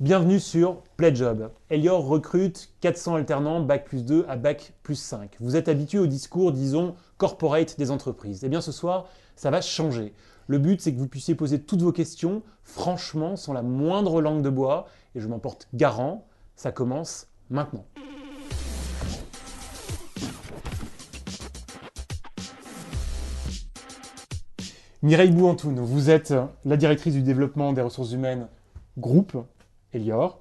Bienvenue sur PlayJob. Elior recrute 400 alternants Bac+2 à Bac+5. Vous êtes habitué au discours, disons, corporate des entreprises. Eh bien ce soir, ça va changer. Le but, c'est que vous puissiez poser toutes vos questions, franchement, sans la moindre langue de bois. Et je m'en porte garant, ça commence maintenant. Mireille Bouantoun, vous êtes la directrice du développement des ressources humaines groupe Elior.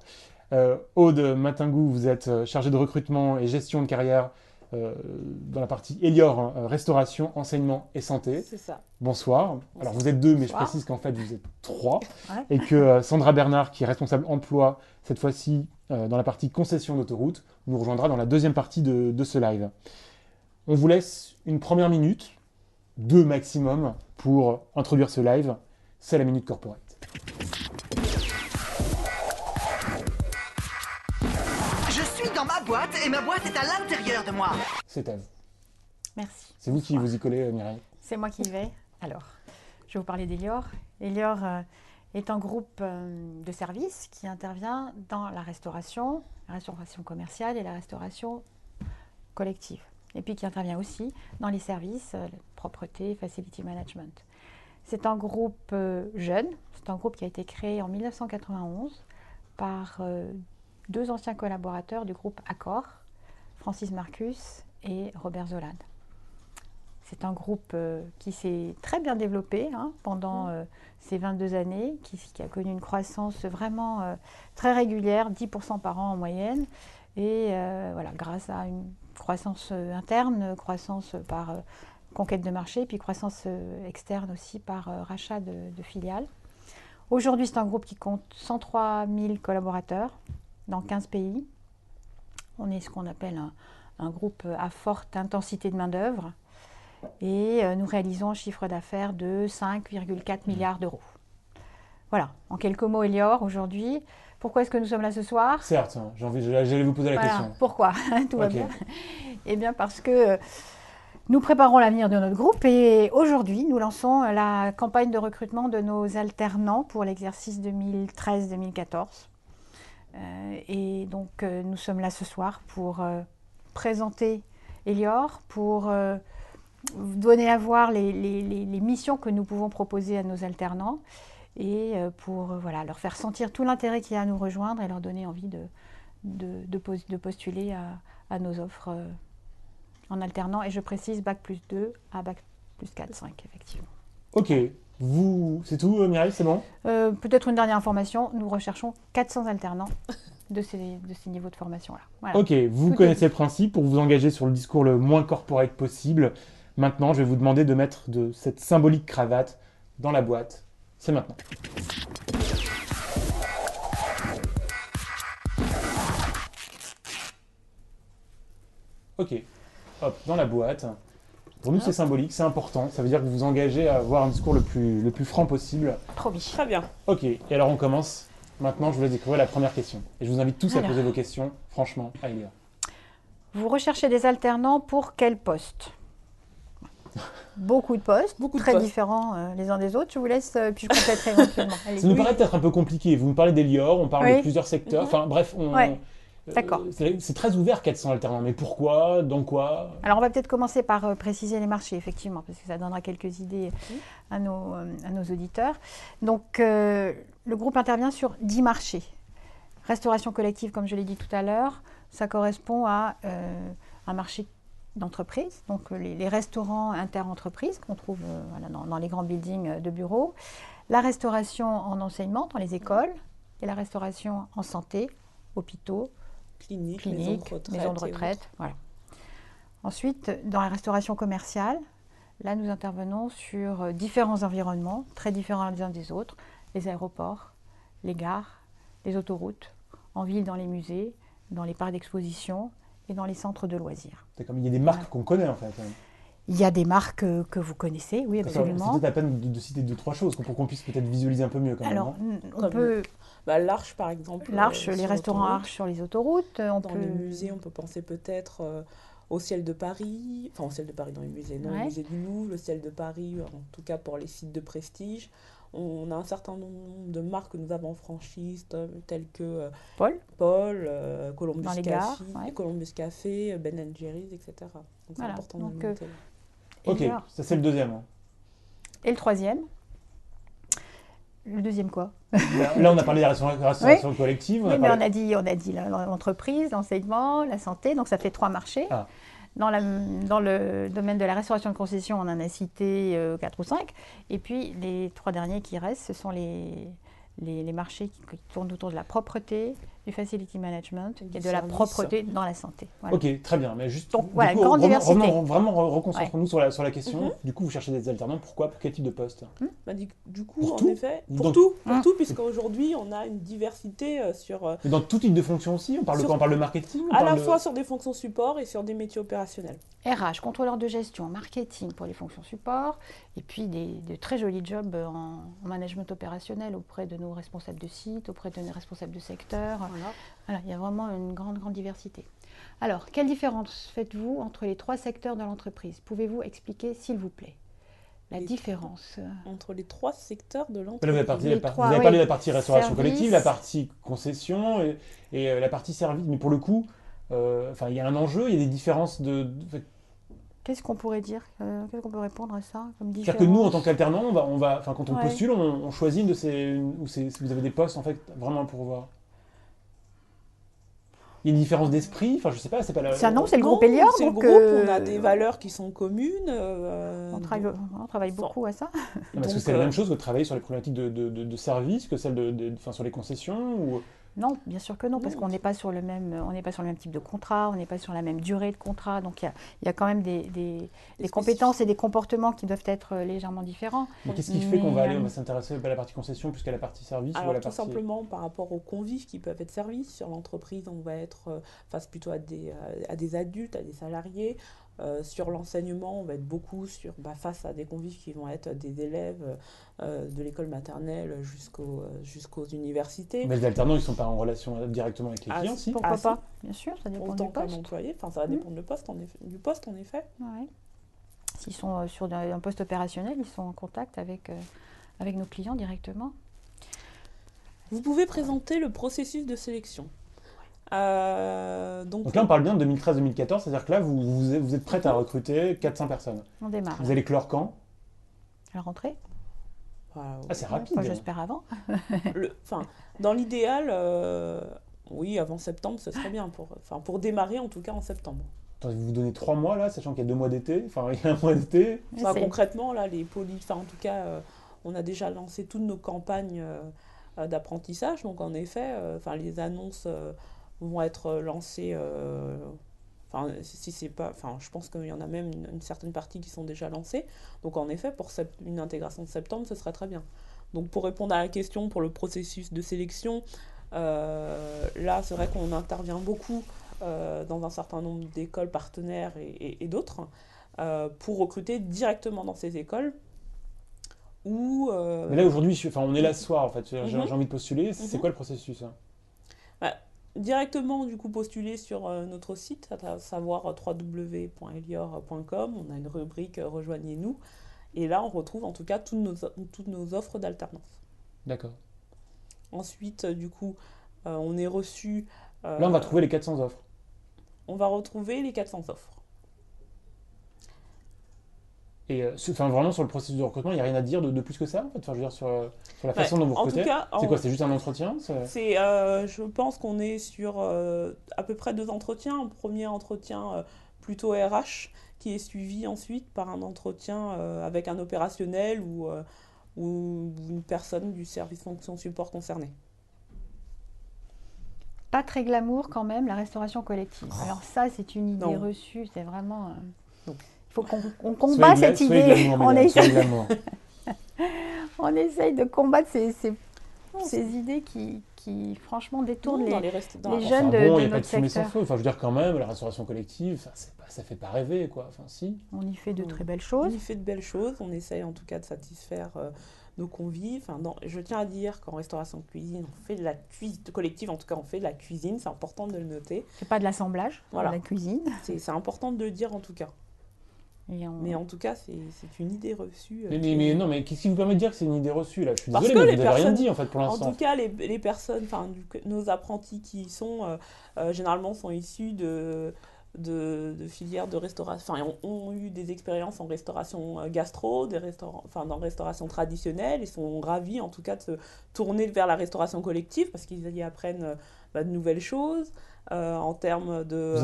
Aude Matingou, vous êtes chargée de recrutement et gestion de carrière dans la partie Elior, restauration, enseignement et santé. C'est ça. Bonsoir. Alors vous êtes deux, mais je Bonsoir. précise qu'en fait vous êtes trois. Ouais. Et que Sandra Bernard, qui est responsable emploi, cette fois-ci dans la partie concession d'autoroute, nous rejoindra dans la deuxième partie de ce live. On vous laisse une première minute, 2 maximum, pour introduire ce live. C'est la minute corporate. Je suis dans ma boîte et ma boîte est à l'intérieur de moi. C'est à vous. Merci. C'est vous qui vous y collez, Mireille. C'est moi qui y vais. Alors, je vais vous parler d'Elior. Elior est un groupe de services qui intervient dans la restauration commerciale et la restauration collective. Et puis qui intervient aussi dans les services, propreté, facility management. C'est un groupe jeune, c'est un groupe qui a été créé en 1991 par deux anciens collaborateurs du groupe Accor, Francis Marcus et Robert Zolan. C'est un groupe qui s'est très bien développé pendant ces 22 années, qui a connu une croissance vraiment très régulière, 10% par an en moyenne, et voilà, grâce à une croissance interne, croissance par conquête de marché, puis croissance externe aussi par rachat de filiales. Aujourd'hui, c'est un groupe qui compte 103 000 collaborateurs dans 15 pays. On est ce qu'on appelle un groupe à forte intensité de main-d'œuvre et nous réalisons un chiffre d'affaires de 5,4 milliards d'euros. Voilà, en quelques mots, Elior, aujourd'hui. Pourquoi est-ce que nous sommes là ce soir? Certes, j'allais vous poser la question. Pourquoi? Tout va bien. Eh bien, parce que nous préparons l'avenir de notre groupe et aujourd'hui, nous lançons la campagne de recrutement de nos alternants pour l'exercice 2013-2014. Et donc, nous sommes là ce soir pour présenter Elior, pour donner à voir les missions que nous pouvons proposer à nos alternants et pour voilà, leur faire sentir tout l'intérêt qu'il y a à nous rejoindre et leur donner envie de postuler à nos offres en alternant. Et je précise Bac+2 à Bac+4/5, effectivement. Ok, c'est tout, Mireille, c'est bon? Peut-être une dernière information, nous recherchons 400 alternants de ces niveaux de formation-là. Voilà. Ok, vous connaissez le principe. Pour vous engager sur le discours le moins corporate possible, maintenant, je vais vous demander de mettre de cette symbolique cravate dans la boîte. C'est maintenant. Ok, hop, dans la boîte. Pour nous, c'est symbolique, c'est important. Ça veut dire que vous vous engagez à avoir un discours le plus franc possible. Promis. Très bien. Ok, et alors on commence. Maintenant, je vous laisse découvrir la première question. Et je vous invite tous à poser vos questions, franchement, à Elior. Vous recherchez des alternants pour quel poste? Beaucoup de postes, très différents les uns des autres. Je vous laisse, puis je compléterai éventuellement. Ça nous paraît peut-être un peu compliqué. Vous nous parlez d'Elior, on parle de plusieurs secteurs. Enfin bref, D'accord. C'est très ouvert 400 alternants. Mais pourquoi? Dans quoi? Alors on va peut-être commencer par préciser les marchés, effectivement, parce que ça donnera quelques idées à nos auditeurs. Donc le groupe intervient sur 10 marchés. Restauration collective, comme je l'ai dit tout à l'heure, ça correspond à un marché d'entreprise, donc les restaurants inter-entreprises qu'on trouve dans les grands buildings de bureaux, la restauration en enseignement dans les écoles et la restauration en santé, hôpitaux, cliniques, maisons de retraite. Voilà. Ensuite, dans la restauration commerciale, là nous intervenons sur différents environnements, très différents les uns des autres, les aéroports, les gares, les autoroutes, en ville dans les musées, dans les parcs d'exposition, et dans les centres de loisirs. Il y a des marques qu'on connaît en fait. Il y a des marques que vous connaissez, oui, absolument. C'est peut-être la peine de citer 2-3 choses pour qu'on puisse peut-être visualiser un peu mieux quand même. Alors, on peut... L'Arche par exemple. L'Arche, les restaurants Arche sur les autoroutes. Dans les musées, on peut penser peut-être au Ciel de Paris, enfin au Ciel de Paris dans les musées, non, le musée du Louvre, le Ciel de Paris, en tout cas pour les sites de prestige. On a un certain nombre de marques que nous avons en franchise, telles que Paul, Columbus dans les Café, gares, ouais. Columbus Café, Ben Jerry's, etc. Donc c'est Voilà. important Donc, de le noter. Ok, Elior. ça c'est le deuxième. Hein. Et le troisième? Le deuxième quoi? Là, on a parlé de la restauration collective. Oui, mais on a dit l'entreprise, l'enseignement, la santé, donc ça fait 3 marchés. Ah. Dans le domaine de la restauration de concession, on en a cité 4 ou 5. Et puis les 3 derniers qui restent, ce sont les marchés qui tournent autour de la propreté, du facility management et de la propreté dans la santé. Voilà. Ok, très bien. Mais juste, Donc, du voilà, coup, une grande diversité. Vraiment, reconcentrons-nous sur la question. Du coup, vous cherchez des alternants. Pourquoi? Pour quel type de poste? Du coup, Pour en tout effet, Ou pour dans- tout, puisqu'aujourd'hui, on a une diversité sur... Mais dans tout type de fonction aussi? On parle de quoi? On parle de marketing? à la fois sur des fonctions support et sur des métiers opérationnels. RH, contrôleur de gestion, marketing pour les fonctions support, et puis de très jolis jobs en management opérationnel auprès de nos responsables de site, auprès de nos responsables de secteur. Voilà, il y a vraiment une grande diversité. Alors, quelle différence faites-vous entre les 3 secteurs de l'entreprise? Pouvez-vous expliquer, s'il vous plaît, la différence Entre les 3 secteurs de Vous l'entreprise. avez parlé de la partie restauration collective, la partie concession et la partie service. Mais pour le coup, il y a un enjeu, il y a des différences Qu'est-ce qu'on pourrait dire? Qu'est-ce qu'on peut répondre à ça comme différence? C'est-à-dire que nous, en tant qu'alternants, quand on Ouais. postule, on choisit une de ces... vous avez des postes, en fait, vraiment à pourvoir. Il y a une différence d'esprit, enfin je sais pas, c'est pas la... Ça, non, c'est le Non, groupe Elior. c'est le donc, groupe, on a des valeurs qui sont communes. on travaille beaucoup à ça. Parce que donc, c'est la même chose que de travailler sur les problématiques de service que celle sur les concessions ou... Non, bien sûr que non, parce Non. qu'on n'est pas sur le même type de contrat, on n'est pas sur la même durée de contrat, donc il y a quand même des compétences et des comportements qui doivent être légèrement différents. Mais qu'est-ce qui fait qu'on va s'intéresser à la partie concession plus qu'à la partie service ou à Alors la tout partie... simplement par rapport aux convives qui peuvent être servis sur l'entreprise, on va être face plutôt à des adultes, à des salariés. Sur l'enseignement, on va être beaucoup face à des convives qui vont être des élèves de l'école maternelle jusqu'aux universités. Mais les alternants, ils ne sont pas en relation directement avec les clients, si? Pourquoi si. pas? Bien sûr, ça dépend Autant du qu'un poste. employé, ça va dépendre du poste en effet. Ouais. S'ils sont sur un poste opérationnel, ils sont en contact avec nos clients directement. Vous pouvez présenter le processus de sélection. Donc là, on parle bien de 2013-2014, c'est-à-dire que là, vous êtes prête à recruter 400 personnes. On démarre. Vous allez clore quand? À la rentrée. Ah, c'est rapide. Enfin, j'espère avant. Dans l'idéal, oui, avant septembre, ce serait bien. Pour démarrer, en tout cas, en septembre. Attendez, vous vous donnez 3 mois, là, sachant qu'il y a 2 mois d'été. Enfin, il y a un mois d'été. Concrètement, là, en tout cas, on a déjà lancé toutes nos campagnes d'apprentissage. Donc, en effet, les annonces vont être lancées... si c'est pas, je pense qu'il y en a même une certaine partie qui sont déjà lancées. Donc en effet, pour une intégration de septembre, ce serait très bien. Donc pour répondre à la question, pour le processus de sélection, là c'est vrai qu'on intervient beaucoup dans un certain nombre d'écoles partenaires et d'autres pour recruter directement dans ces écoles. Mais là aujourd'hui, on est là ce soir en fait. J'ai envie de postuler. C'est quoi le processus? Directement du coup postuler sur notre site, à savoir www.elior.com. On a une rubrique Rejoignez-nous et là on retrouve en tout cas toutes nos offres d'alternance. D'accord. Ensuite du coup on est reçu... là on va trouver les 400 offres. On va retrouver les 400 offres. Et vraiment sur le processus de recrutement, il n'y a rien à dire de plus que ça en fait. Je veux dire sur la façon dont vous recrutez. C'est quoi? C'est juste un entretien? Je pense qu'on est sur à peu près 2 entretiens. Un premier entretien plutôt RH qui est suivi ensuite par un entretien avec un opérationnel ou une personne du service fonction support concerné. Pas très glamour quand même, la restauration collective. Alors ça, c'est une idée reçue, c'est vraiment... Il faut qu'on combat cette idée. On essaye de combattre ces idées qui franchement détournent les jeunes de notre secteur. Je veux dire quand même, la restauration collective, ça fait pas rêver quoi. Enfin si. On y fait de très belles choses. On y fait de belles choses. On essaye en tout cas de satisfaire nos convives. Je tiens à dire qu'en restauration cuisine, on fait de la cuisine collective. En tout cas, on fait de la cuisine. C'est important de le noter. C'est pas de l'assemblage, de la cuisine. C'est important de le dire en tout cas. Mais en tout cas, c'est une idée reçue. Mais non, mais qu'est-ce qui vous permet de dire que c'est une idée reçue là? Je suis Parce désolé, que mais les vous n'avez rien personnes- dit en fait pour En l'instant. tout cas, les personnes, nos apprentis qui y sont, généralement sont issus de filières de restauration, enfin, ont eu des expériences en restauration gastro, dans restauration traditionnelle, et sont ravis en tout cas de se tourner vers la restauration collective parce qu'ils y apprennent de nouvelles choses en termes de...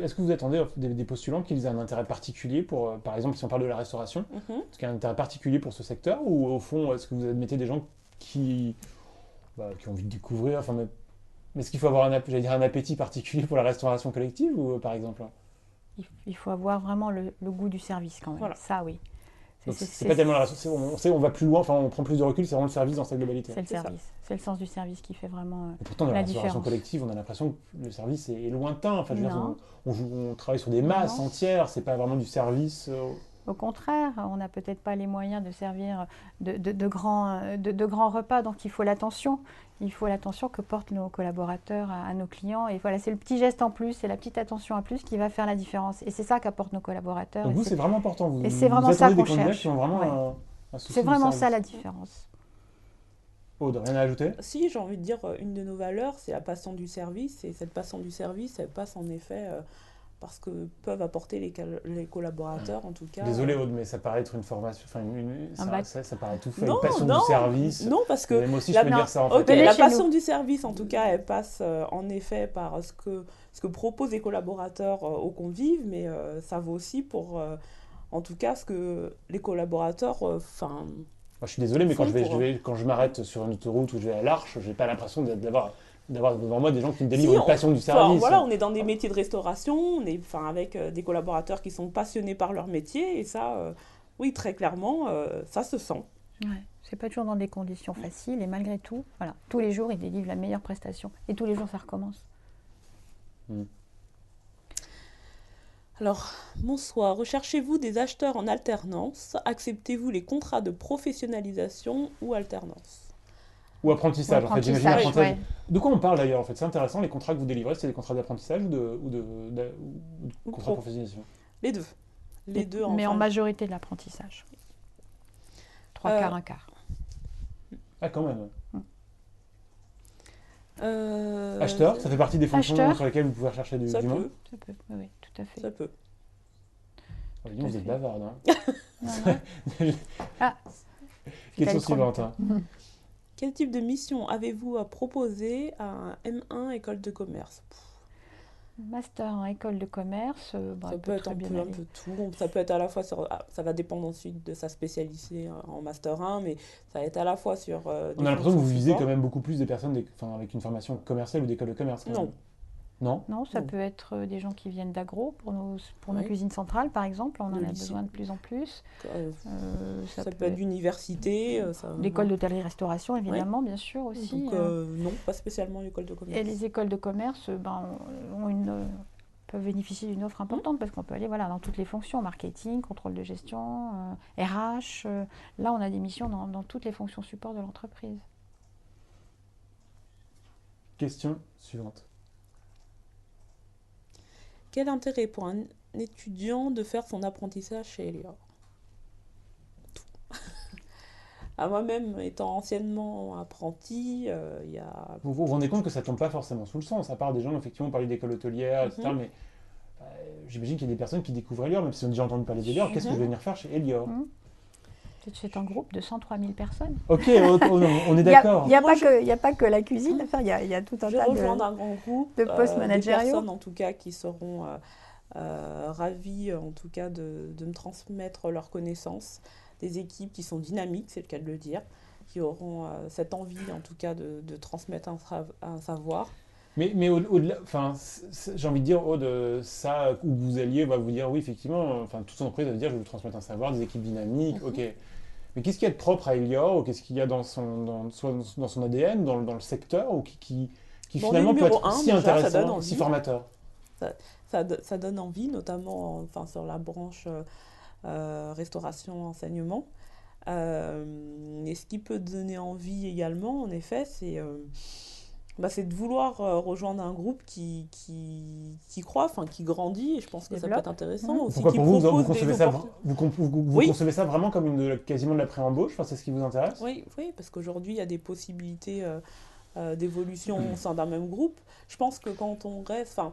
Est-ce que vous attendez des postulants qui aient un intérêt particulier pour, par exemple, si on parle de la restauration, Mhm. est-ce qu'il y a un intérêt particulier pour ce secteur ou au fond, est-ce que vous admettez des gens qui ont envie de découvrir, enfin, mais est-ce qu'il faut avoir j'allais dire un appétit particulier pour la restauration collective ou par exemple? Il faut avoir vraiment le goût du service quand même. Voilà. Ça, oui. Donc, c'est pas tellement la restauration, on sait, on va plus loin, enfin on prend plus de recul, c'est vraiment le service dans sa globalité. C'est le C'est ça. service. C'est le sens du service qui fait vraiment Et pourtant, dans la la restauration différence. collective, on a l'impression que le service est lointain. Enfin, je veux dire, Non. on travaille sur des masses Non. entières, c'est pas vraiment du service. Au contraire, on n'a peut-être pas les moyens de servir de grands repas, donc il faut l'attention. Il faut l'attention que portent nos collaborateurs à nos clients. Et voilà, c'est le petit geste en plus, c'est la petite attention en plus qui va faire la différence. Et c'est ça qu'apportent nos collaborateurs. Donc Et vous, c'est vraiment important. Vous, et c'est vous vraiment attendez ça des qu'on candidats cherche. qui ont vraiment Ouais. un souci c'est du vraiment service. ça la différence. Aude, rien à ajouter? Si, j'ai envie de dire, une de nos valeurs, c'est la passion du service. Et cette passion du service, elle passe en effet parce que peuvent apporter les collaborateurs, en tout cas. Désolé Aude, mais ça paraît être une formation, enfin Un bac. ça paraît tout fait, Non, une passion non, du service. Non, parce que Même aussi, je la- peux non, dire ça en ok, fait. Venez la chez passion nous. du service, en tout cas, elle passe en effet par ce que proposent les collaborateurs aux convives, mais ça vaut aussi pour, en tout cas, ce que les collaborateurs, Moi, je suis désolé, mais quand font quand je m'arrête sur une autoroute ou je vais à l'Arche, j'ai pas l'impression d'avoir devant moi des gens qui me délivrent Si, une passion du enfin, service. voilà, on est dans des métiers de restauration, on est avec des collaborateurs qui sont passionnés par leur métier, et ça, oui, très clairement, ça se sent. Ouais. C'est pas toujours dans des conditions faciles et malgré tout, voilà, tous les jours ils délivrent la meilleure prestation et tous les jours ça recommence. Alors, bonsoir. Recherchez-vous des acheteurs en alternance? Acceptez-vous les contrats de professionnalisation ou alternance? Ou apprentissage, en fait, j'imagine Apprentissage, apprentissage. ouais. De quoi on parle d'ailleurs en fait? C'est intéressant, les contrats que vous délivrez, c'est des contrats d'apprentissage ou de Ou contrats de pro. professionnalisation? Les deux. Les deux, Mais en enfin. majorité de l'apprentissage. Trois Euh, quarts, un quart. Ah, quand même. Euh, Acheteur, ça fait partie des fonctions Acheteur. sur lesquelles vous pouvez rechercher Ça du monde? peut, Ça peut, oui, oui, tout à fait. ça peut. Oh, dis donc, vous êtes bavarde, hein. Non, non. Ah, Question Fidèle suivante. Hein. Quel type de mission avez-vous à proposer à un M1 école de commerce? Master en école de commerce, Ça il peut être très un bien peu, un aller. peu tout. Ça peut être à la fois sur. Ça va dépendre ensuite de sa spécialité en Master 1, mais ça va être à la fois sur. On a l'impression que vous visez quand même beaucoup plus des personnes avec une formation commerciale ou d'école de commerce. quand Non. même. Non? Non, ça Non. peut être des gens qui viennent d'agro pour nos Ouais. cuisines centrales, par exemple. On en Le a lycée. besoin de plus en plus. Ça peut être d'université. L'école d'hôtellerie-restauration, évidemment, bien sûr aussi. Donc, non, pas spécialement l'école de commerce. Et les écoles de commerce peuvent bénéficier d'une offre importante parce qu'on peut aller dans toutes les fonctions, marketing, contrôle de gestion, RH. Là, on a des missions dans toutes les fonctions support de l'entreprise. Question suivante. Quel intérêt pour un étudiant de faire son apprentissage chez Elior? Tout. À moi-même, étant anciennement apprenti, il y a... Vous vous rendez compte que ça tombe pas forcément sous le sens, à part des gens, effectivement, parler d'école hôtelière, etc. Mais j'imagine qu'il y a des personnes qui découvrent Elior, même si on a déjà entendu parler d'Elior. Qu'est-ce que je vais venir faire chez Elior? C'est un groupe de 103 000 personnes. Ok, on est d'accord. Il n'y a pas que la cuisine à faire, il y a tout un Je vais tas rejoindre un grand groupe de postes de managériaux. personnes, en tout cas, qui seront ravies, en tout cas, de me transmettre leurs connaissances. Des équipes qui sont dynamiques, c'est le cas de le dire, qui auront cette envie, en tout cas, de transmettre un savoir. Mais au-delà, j'ai envie de dire, ça, où vous alliez, va vous dire, oui, effectivement, toute entreprise va vous dire, je vais vous transmettre un savoir, des équipes dynamiques, ok. Mais qu'est-ce qu'il y a de propre à Elior, ou qu'est-ce qu'il y a soit dans son ADN, dans le secteur, ou qui Bon, finalement le peut numéro être un, si déjà, ça donne intéressant, envie. si formateur? Ça donne envie, notamment sur la branche restauration-enseignement. Et ce qui peut donner envie également, en effet, c'est C'est de vouloir rejoindre un groupe qui croit, enfin qui grandit, et je pense que ça peut Développe. être intéressant Mmh. aussi, Pourquoi qui pour vous, vous propose des concevez ça, opportunités. vous Oui. concevez ça vraiment comme quasiment de la pré-embauche? Enfin, c'est ce qui vous intéresse? Oui, oui, parce qu'aujourd'hui, il y a des possibilités d'évolution au sein d'un même groupe. Je pense que quand on reste, enfin,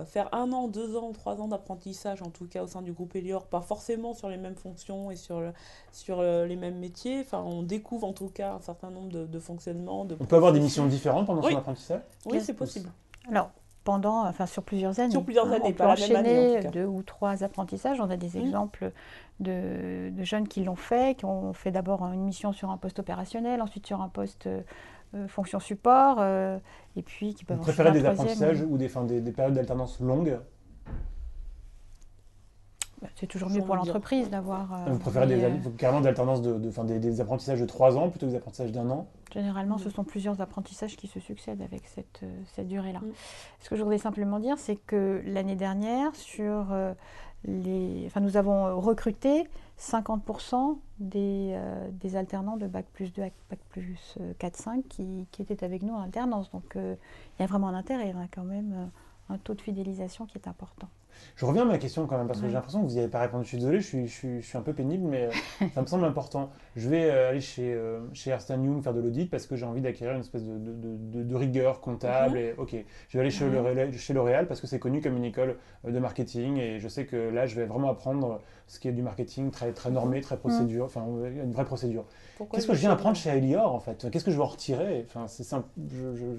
faire 1 an, 2 ans, 3 ans d'apprentissage, en tout cas au sein du groupe Elior, pas forcément sur les mêmes fonctions et sur les mêmes métiers, enfin, on découvre en tout cas un certain nombre de fonctionnements, de On peut avoir des processus. missions différentes pendant son Oui. apprentissage? Oui, c'est possible. Alors, sur plusieurs années. Sur plusieurs années, on pas peut la même année, en enchaîner tout cas. 2 ou 3 apprentissages. On a des exemples de jeunes qui l'ont fait, qui ont fait d'abord une mission sur un poste opérationnel, ensuite sur un poste fonction support, et puis qui peuvent Vous enchaîner préférez un des troisième. apprentissages ou des périodes d'alternance longues? C'est toujours J'ai mieux pour envie de dire. l'entreprise d'avoir. Vous préférez carrément des alternances des apprentissages de 3 ans plutôt que des apprentissages d'1 an? Généralement, ce sont plusieurs apprentissages qui se succèdent avec cette durée-là. Mm. Ce que je voudrais simplement dire, c'est que l'année dernière, nous avons recruté 50% des alternants de Bac plus 2 à Bac plus 4-5 qui étaient avec nous en alternance. Donc, il y a vraiment un intérêt, il y a quand même un taux de fidélisation qui est important. Je reviens à ma question quand même, parce que Ouais. j'ai l'impression que vous n'y avez pas répondu. Je suis désolé, je suis un peu pénible, mais ça me semble important. Je vais aller chez Ernst & Young faire de l'audit parce que j'ai envie d'acquérir une espèce de rigueur comptable. Et, ok, je vais aller chez L'Oréal parce que c'est connu comme une école de marketing et je sais que là, je vais vraiment apprendre ce qui est du marketing très, très normé, très procédure, enfin une vraie procédure. Pourquoi Qu'est-ce que je viens apprendre chez Elior en fait? Qu'est-ce que je vais en retirer? Enfin,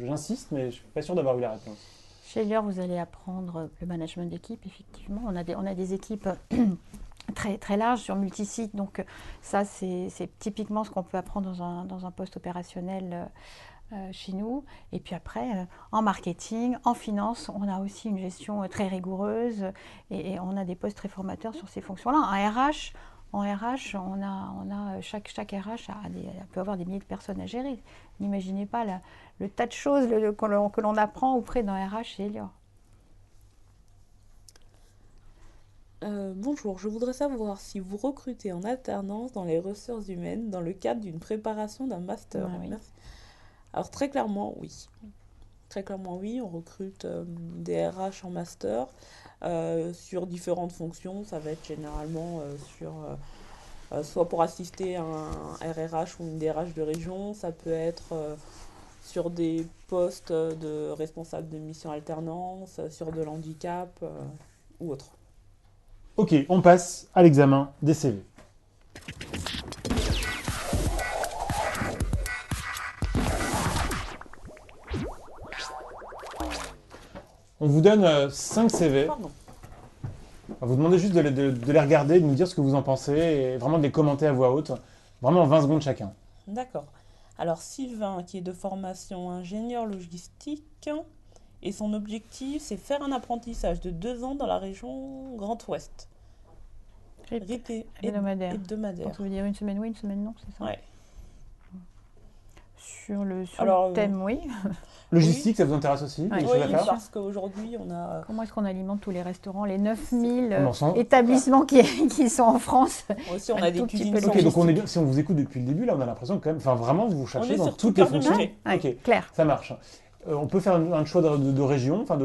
j'insiste, mais je suis pas sûr d'avoir eu la réponse. Chez Elior, vous allez apprendre le management d'équipe, effectivement. On a des équipes très, très larges sur multisites, donc ça, c'est typiquement ce qu'on peut apprendre dans un poste opérationnel chez nous. Et puis après, en marketing, en finance, on a aussi une gestion très rigoureuse et on a des postes très formateurs sur ces fonctions-là. En RH, chaque RH peut avoir des milliers de personnes à gérer. N'imaginez pas le tas de choses que l'on apprend auprès d'un RH chez Elior. Bonjour, je voudrais savoir si vous recrutez en alternance dans les ressources humaines dans le cadre d'une préparation d'un master. Oui. Merci. Alors très clairement, oui. Très clairement, oui. On recrute des RH en master sur différentes fonctions. Ça va être généralement soit pour assister à un RRH ou une DRH de région. Ça peut être sur des postes de responsable de mission alternance, sur de l'handicap ou autre. Ok, on passe à l'examen des CV. On vous donne 5 CV. Pardon. On va vous demander juste de les regarder, de nous dire ce que vous en pensez et vraiment de les commenter à voix haute. Vraiment 20 secondes chacun. D'accord. Alors Sylvain, qui est de formation ingénieur logistique, et son objectif, c'est faire un apprentissage de 2 ans dans la région Grand Ouest. Hebdomadaire. Hebdomadaire. Donc, ça veut dire une semaine oui, une semaine non, c'est ça? Ouais. Sur le Alors, thème, oui. Logistique, ça vous intéresse aussi? Ouais. Des Oui, choses à faire parce qu'aujourd'hui, on a... Comment est-ce qu'on alimente tous les restaurants, les 9000 On en sent. établissements qui sont en France? Aussi, on Un a des tout petit cuisines peu de Ok, donc logistiques. si on vous écoute depuis le début, là, on a l'impression que quand même, enfin vraiment, vous cherchez est dans sur toutes tout les cœur de fonctions. métier. Ouais, Ok, clair. ça marche. On peut faire un choix de région, enfin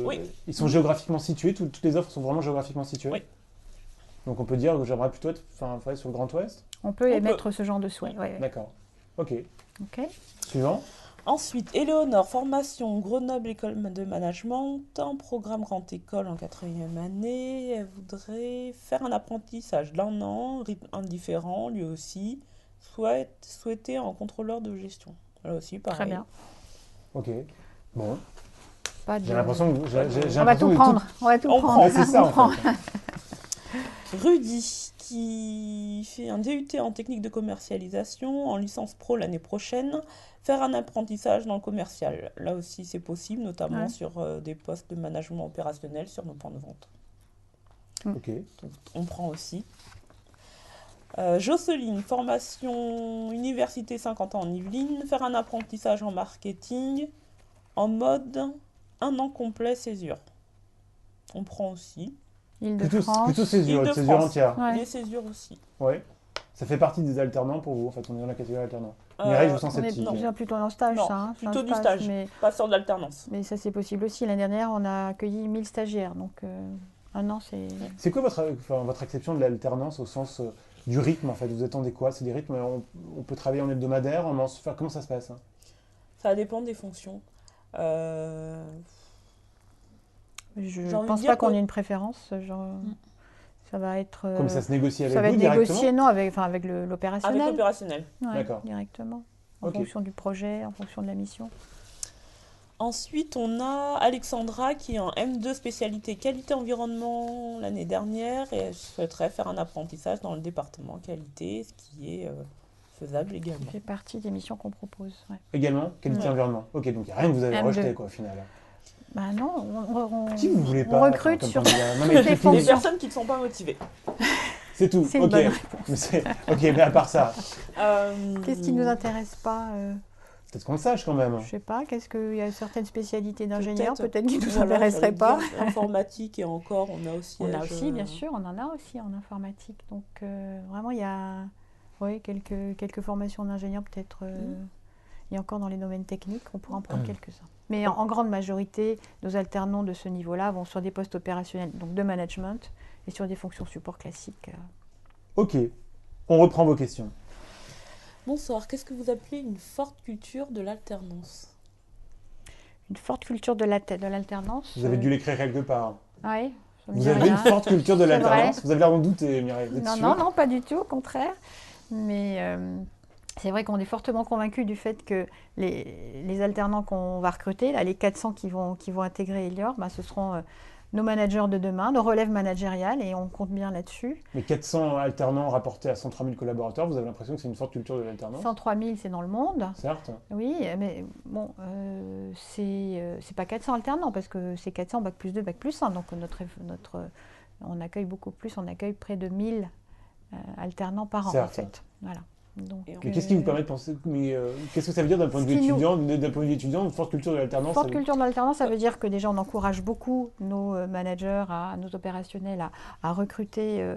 Oui. Ils sont géographiquement situés, toutes les offres sont vraiment géographiquement situées. Oui. Donc on peut dire que j'aimerais plutôt travailler sur le Grand Ouest. On peut émettre ce genre de souhait. Ouais. D'accord. Ok. Ok. Suivant. Ensuite, Éléonore, formation Grenoble École de Management, en programme Grande École en 4e année. Elle voudrait faire un apprentissage d'1 an, rythme indifférent, lui aussi, souhaité en contrôleur de gestion. Là aussi, pareil. Très bien. Ok. Bon. Pas de... J'ai l'impression que On va tout prendre. On va tout On prendre. prend. Ouais, c'est ça On en prend. fait. Rudy, qui fait un DUT en technique de commercialisation, en licence pro l'année prochaine, faire un apprentissage dans le commercial. Là aussi, c'est possible, notamment Ouais. sur des postes de management opérationnel sur nos points de vente. Ok. Donc, on prend aussi. Jocelyne, formation Université 50 ans en Yvelines, faire un apprentissage en marketing en mode 1 an complet césure. On prend aussi. Île-de-France. Plutôt césure Île-de-France. entière. Ouais. Les césures aussi. Ouais. Ça fait partie des alternants pour vous, en fait, on est dans la catégorie alternant. Mireille, je vous sens On est sceptique. plutôt en stage, Non, ça. Hein, c'est un plutôt du stage, Mais, pas sur de l'alternance. mais ça, c'est possible aussi. L'année dernière, on a accueilli 1000 stagiaires. Donc, un an, c'est... C'est quoi votre acception de l'alternance au sens du rythme, en fait? Vous attendez quoi? C'est des rythmes, on peut travailler en hebdomadaire, comment ça se passe, hein? Ça dépend des fonctions. Je J'ai envie de pense dire pas qu'on que- ait une préférence. Ça va être... Comme ça se négocie avec ça va vous être directement? négocié, non, avec Avec l'opérationnel. l'opérationnel. Ouais, D'accord. directement. En Ok. fonction du projet, en fonction de la mission. Ensuite, on a Alexandra qui est en M2 spécialité qualité environnement l'année dernière et elle souhaiterait faire un apprentissage dans le département qualité, ce qui est faisable également. Ça fait partie des missions qu'on propose. Ouais. Également, qualité Ouais. environnement. Ok, donc il n'y a rien que vous avez M2. rejeté, quoi, au final. Bah non, Qui vous voulez on pas recrute comme sur... candidat? Non, mais toutes les c'est fini. Les fonctions. personnes qui ne sont pas motivées. C'est tout. C'est une Ok. bonne réponse. Ok, mais à part ça, Qu'est-ce qui ne nous intéresse pas peut-être qu'on le sache quand même. Je sais pas, qu'est-ce qu'il y a certaines spécialités d'ingénieurs peut-être qui ne nous Voilà, intéresseraient j'allais pas. dire, Informatique et encore, on a aussi. On a aussi, bien sûr, on en a aussi en informatique. Donc vraiment, il y a quelques formations d'ingénieurs peut-être. Et encore dans les domaines techniques, on pourra en prendre quelques-uns. Mais en grande majorité, nos alternants de ce niveau-là vont sur des postes opérationnels, donc de management, et sur des fonctions support classiques. Ok, on reprend vos questions. Bonsoir, qu'est-ce que vous appelez une forte culture de l'alternance? Une forte culture de l'alternance. Vous avez dû l'écrire quelque part. Oui. Vous avez une forte culture de C'est l'alternance? vrai. Vous avez l'air d'en douter, Mireille. Vous êtes Non, sûre? non, pas du tout, au contraire. Mais c'est vrai qu'on est fortement convaincus du fait que les alternants qu'on va recruter, là, les 400 qui vont intégrer Elior, bah, ce seront nos managers de demain, nos relèves managériales, et on compte bien là-dessus. Mais 400 alternants rapportés à 103 000 collaborateurs, vous avez l'impression que c'est une forte culture de l'alternance? 103 000, c'est dans le monde. Certes. Oui, mais bon, c'est pas 400 alternants, parce que c'est 400 bac plus 2, bac plus 1. Donc on accueille beaucoup plus, on accueille près de 1000 alternants par an, Certes. en fait. Voilà. Donc, Mais qu'est-ce qui vous permet de penser... qu'est-ce que ça veut dire d'un point de vue étudiant, une forte culture de l'alternance? Forte culture de l'alternance, ça veut dire que déjà on encourage beaucoup nos managers, nos opérationnels à recruter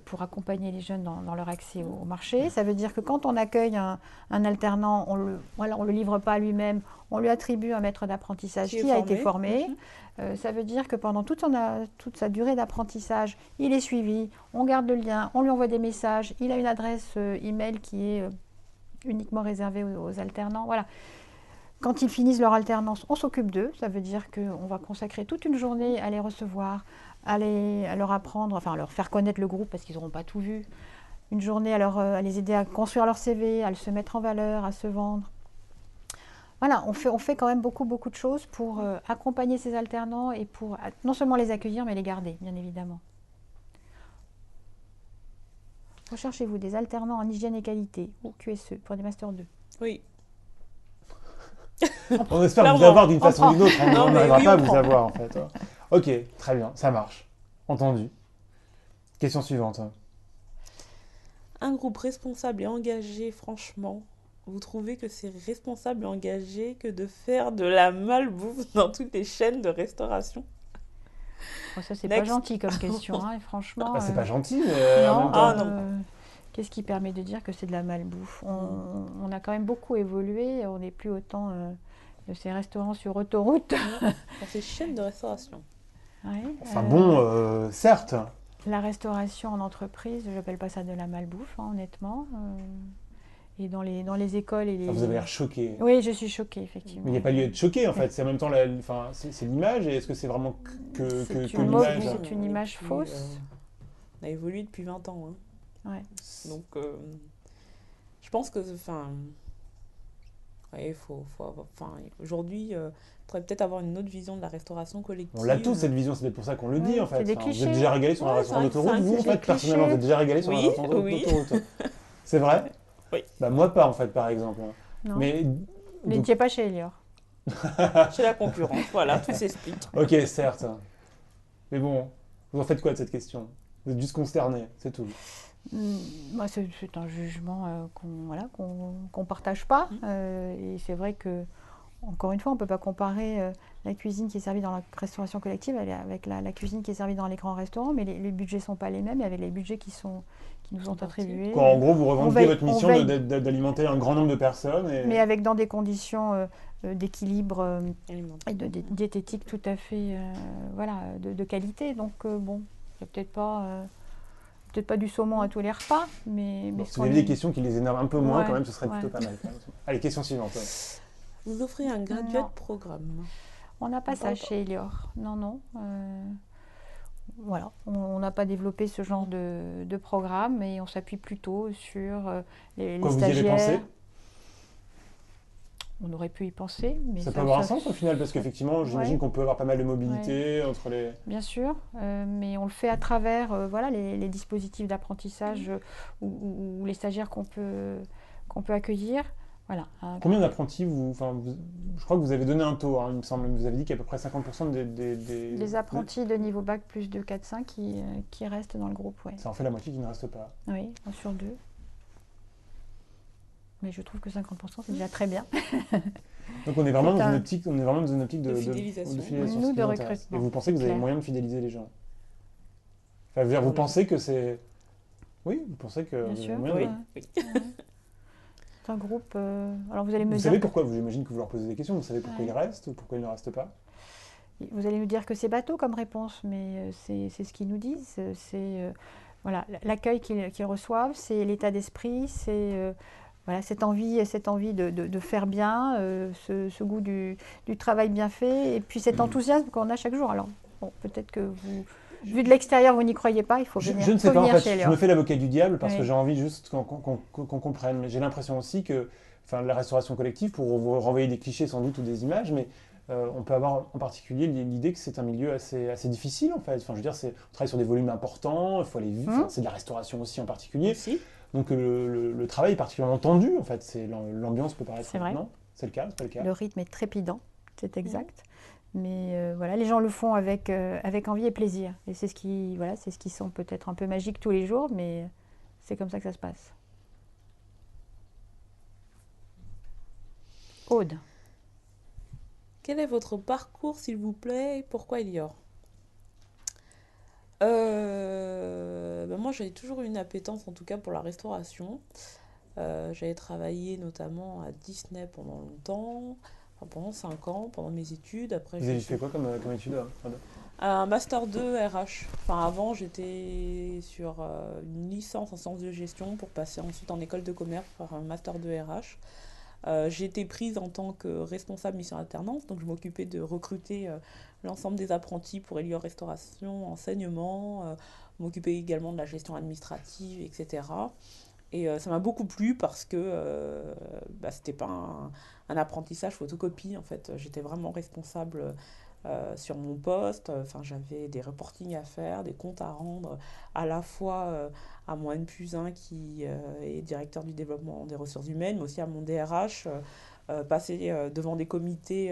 pour accompagner les jeunes dans leur accès au marché. Ça veut dire que quand on accueille un alternant, on le livre pas à lui-même, on lui attribue un maître d'apprentissage qui a été formé. Ça veut dire que pendant toute sa durée d'apprentissage, il est suivi, on garde le lien, on lui envoie des messages, il a une adresse email qui est uniquement réservée aux alternants. Voilà. Quand ils finissent leur alternance, on s'occupe d'eux. Ça veut dire qu'on va consacrer toute une journée à les recevoir, à leur apprendre, enfin à leur faire connaître le groupe parce qu'ils n'auront pas tout vu. Une journée à les aider à construire leur CV, à se mettre en valeur, à se vendre. Voilà, on fait quand même beaucoup de choses pour accompagner ces alternants et pour non seulement les accueillir, mais les garder, bien évidemment. Recherchez-vous des alternants en hygiène et qualité ou QSE pour des Master 2. Oui. On espère vous Clairement. avoir d'une façon ou d'une autre. Non, On mais n'arrivera oui, pas à on vous prend. avoir, en fait. Ok, très bien, ça marche. Entendu. Question suivante. Un groupe responsable et engagé, franchement, vous trouvez que c'est responsable et engagé que de faire de la malbouffe dans toutes les chaînes de restauration? Bon, ça, c'est Next. pas gentil comme question, hein, et franchement. Bah, c'est pas gentil, mais en Non, même temps... Ah, non. Qu'est-ce qui permet de dire que c'est de la malbouffe? On a quand même beaucoup évolué, on n'est plus autant de ces restaurants sur autoroute. Dans ces chaînes de restauration. Ouais, Enfin bon, certes. la restauration en entreprise, je n'appelle pas ça de la malbouffe, hein, honnêtement. Et dans les écoles et les... Enfin, vous avez l'air choqué. Oui, je suis choquée, effectivement. Mais il n'y a pas lieu d'être choqué, en fait. C'est en même temps c'est l'image, et est-ce que c'est vraiment que C'est l'image? C'est une image Et puis, fausse. On a évolué depuis 20 ans. Hein. Ouais. Donc, je pense que, ouais, faut avoir, aujourd'hui, il faudrait peut-être avoir une autre vision de la restauration collective. On l'a tous, cette vision, c'est peut-être pour ça qu'on le dit, Ouais, en fait. c'est des Enfin, vous clichés. êtes déjà régalé sur un Ouais, restaurant c'est d'autoroute, un vous, en cliché. fait, personnellement, vous êtes déjà régalé sur un Oui, restaurant oui. d'autoroute. C'est vrai? Oui. Bah, moi pas, en fait, par exemple. Non. Mais... Mais donc- tu n'es pas chez Elior. Chez la concurrence, voilà, tout s'explique. Ok, certes. Mais bon, vous en faites quoi de cette question? Vous êtes juste consterné, c'est tout. Moi, c'est un jugement qu'on partage pas. Et c'est vrai que, encore une fois, on ne peut pas comparer la cuisine qui est servie dans la restauration collective avec la cuisine qui est servie dans les grands restaurants, mais les budgets ne sont pas les mêmes, et avec les budgets qui sont nous ont En partie. attribué. Quoi, en gros, vous revendiquez votre on mission veille. d'alimenter un grand nombre de personnes. Mais avec dans des conditions d'équilibre Alimentaire. et de diététique tout à fait voilà, de qualité. Donc bon, il n'y a peut-être pas du saumon à tous les repas, mais Bon, ce si qu'on vous avez est- des questions qui les énervent un peu moins, Ouais, quand même, ce serait ouais. plutôt pas mal. Allez, question suivante. Vous offrez un graduate Non. programme. On n'a pas On ça parle pas. chez Elior. Non, non. Voilà, on n'a pas développé ce genre de programme et on s'appuie plutôt sur les Quoi, vous y avez stagiaires. pensé? On aurait pu y penser, mais Ça peut avoir un sens au final, parce qu'effectivement, j'imagine Ouais. qu'on peut avoir pas mal de mobilité entre les... Bien sûr, mais on le fait à travers voilà, les dispositifs d'apprentissage ou les stagiaires qu'on peut accueillir. Voilà. Combien d'apprentis je crois que vous avez donné un taux, hein, il me semble. Vous avez dit qu'à peu près 50% Les apprentis de niveau bac plus de 4-5 qui restent dans le groupe, ouais. Ça en fait la moitié qui ne reste pas. Oui, 1 sur 2. Mais je trouve que 50%, c'est déjà très bien. Donc on est vraiment C'est dans un- une optique, De fidélisation. ce Nous, qui de vous intéresse. recrutement, Et vous pensez que vous c'est avez clair. moyen de fidéliser les gens? Enfin, je veux dire, vous Voilà. pensez que c'est... Oui, vous pensez que Bien vous avez sûr. moyen de... Oui. C'est un groupe. Alors vous allez me Vous dire. savez pourquoi? J'imagine que vous leur posez des questions. Vous savez pourquoi Ouais. ils restent ou pourquoi ils ne restent pas? Vous allez nous dire que c'est bateau comme réponse, mais c'est ce qu'ils nous disent. Voilà, l'accueil qu'ils reçoivent, c'est l'état d'esprit, c'est voilà, cette envie de faire bien, ce goût du travail bien fait, et puis cet enthousiasme qu'on a chaque jour. Alors, bon, peut-être que vous, vu de l'extérieur, vous n'y croyez pas, il faut venir, Je ne sais faut pas, en venir fait, chez je Elior. me fais l'avocat du diable parce que Oui. j'ai envie juste qu'on comprenne. Mais j'ai l'impression aussi que, enfin, la restauration collective, pour vous renvoyer des clichés sans doute ou des images, mais on peut avoir en particulier l'idée que c'est un milieu assez difficile en fait. Enfin, je veux dire, on travaille sur des volumes importants, il faut aller vite, enfin, c'est de la restauration aussi en particulier. Aussi. Donc le travail est particulièrement tendu en fait. L'ambiance peut paraître... C'est vrai. Non, c'est le cas, c'est pas le cas. Le rythme est trépidant, c'est exact. Mais voilà, les gens le font avec envie et plaisir. Et c'est ce qui sent peut-être un peu magique tous les jours, mais c'est comme ça que ça se passe. Aude. Quel est votre parcours, s'il vous plaît, et pourquoi Elior? Moi, j'avais toujours eu une appétence, en tout cas, pour la restauration. J'avais travaillé notamment à Disney pendant longtemps, enfin, pendant 5 ans, pendant mes études. Après, Vous avez fait quoi comme étude Aude? un Master 2 RH. Enfin, avant, j'étais sur une licence en sciences de gestion pour passer ensuite en école de commerce pour un Master 2 RH. J'ai été prise en tant que responsable mission alternance, donc je m'occupais de recruter l'ensemble des apprentis pour Elior Restauration, enseignement, m'occuper également de la gestion administrative, etc. Et ça m'a beaucoup plu parce que c'était pas un apprentissage photocopie, en fait. J'étais vraiment responsable sur mon poste. Enfin, j'avais des reportings à faire, des comptes à rendre, à la fois à mon N+1 qui est directeur du développement des ressources humaines, mais aussi à mon DRH, passer devant des comités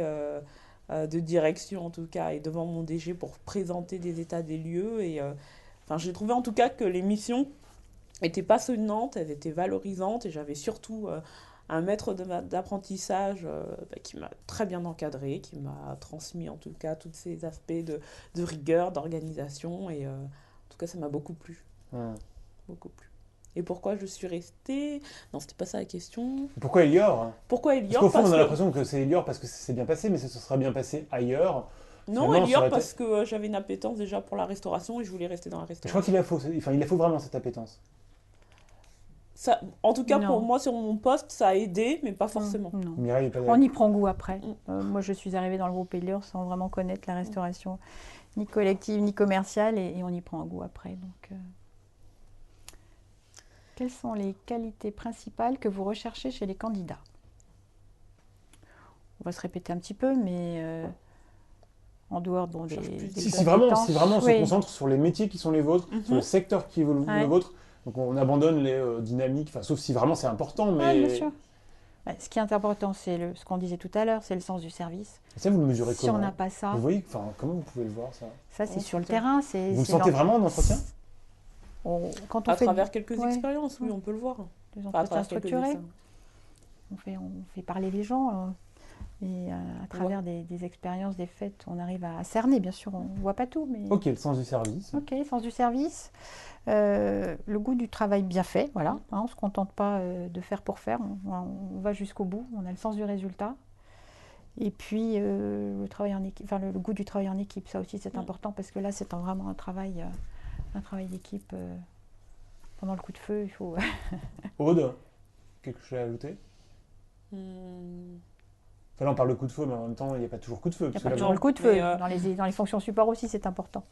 de direction en tout cas, et devant mon DG pour présenter des états des lieux. Et j'ai trouvé en tout cas que les missions étaient passionnantes, elles étaient valorisantes, et j'avais surtout un maître d'apprentissage qui m'a très bien encadré, qui m'a transmis en tout cas tous ces aspects de rigueur, d'organisation, et en tout cas ça m'a beaucoup plu. Beaucoup plu. Et pourquoi je suis restée? Non, c'était pas ça la question. Pourquoi Elior? Pourquoi Parce Elior? qu'au fond, on a l'impression que c'est Elior parce que ça s'est bien passé, mais ça se sera bien passé ailleurs. Non, Finalement, Elior ça aurait parce que j'avais une appétence déjà pour la restauration et je voulais rester dans la Je restauration. crois qu'il la faut, il la faut vraiment cette appétence. Ça, en tout cas, Non. pour moi, sur mon poste, ça a aidé, mais pas forcément. Non. Mireille est pas On d'accord. y prend goût après. Mm. Moi, je suis arrivée dans le groupe Elior sans vraiment connaître la restauration, ni collective, ni commerciale, et on y prend un goût après. Donc, quelles sont les qualités principales que vous recherchez chez les candidats? On va se répéter un petit peu, mais en dehors des cherche plus des Si vraiment on se oui. concentre sur les métiers qui sont les vôtres, sur le secteur qui est le Ouais. vôtre, donc on abandonne les dynamiques, enfin, sauf si vraiment c'est important, Ouais, mais bien sûr. Ce qui est important, c'est ce qu'on disait tout à l'heure, c'est le sens du service. ça vous le mesurez Si on comment? n'a pas ça, Vous voyez, enfin, comment vous pouvez le voir ça? ça c'est On sur le sent. terrain. Vous le sentez vraiment en entretien? Quand on À fait travers quelques ouais. expériences, oui, on peut le voir. des Enfin, à entretiens travers quelques structurés, essais. on fait parler les gens. Et à travers des expériences, des faits, on arrive à cerner. Bien sûr, on ne voit pas tout. Mais... Ok, le sens du service. Ok, sens du service. Le goût du travail bien fait, voilà. Hein, on ne se contente pas de faire pour faire. On va jusqu'au bout. On a le sens du résultat. Et puis, le travail en équipe, enfin, le goût du travail en équipe, ça aussi, c'est important parce que là, c'est vraiment un travail d'équipe. Pendant le coup de feu, il faut... Aude, quelque chose à ajouter? Enfin, là, on parle de coup de feu, mais en même temps, il n'y a pas toujours coup de feu. Il n'y a pas toujours le coup de feu. Dans les fonctions support aussi, c'est important.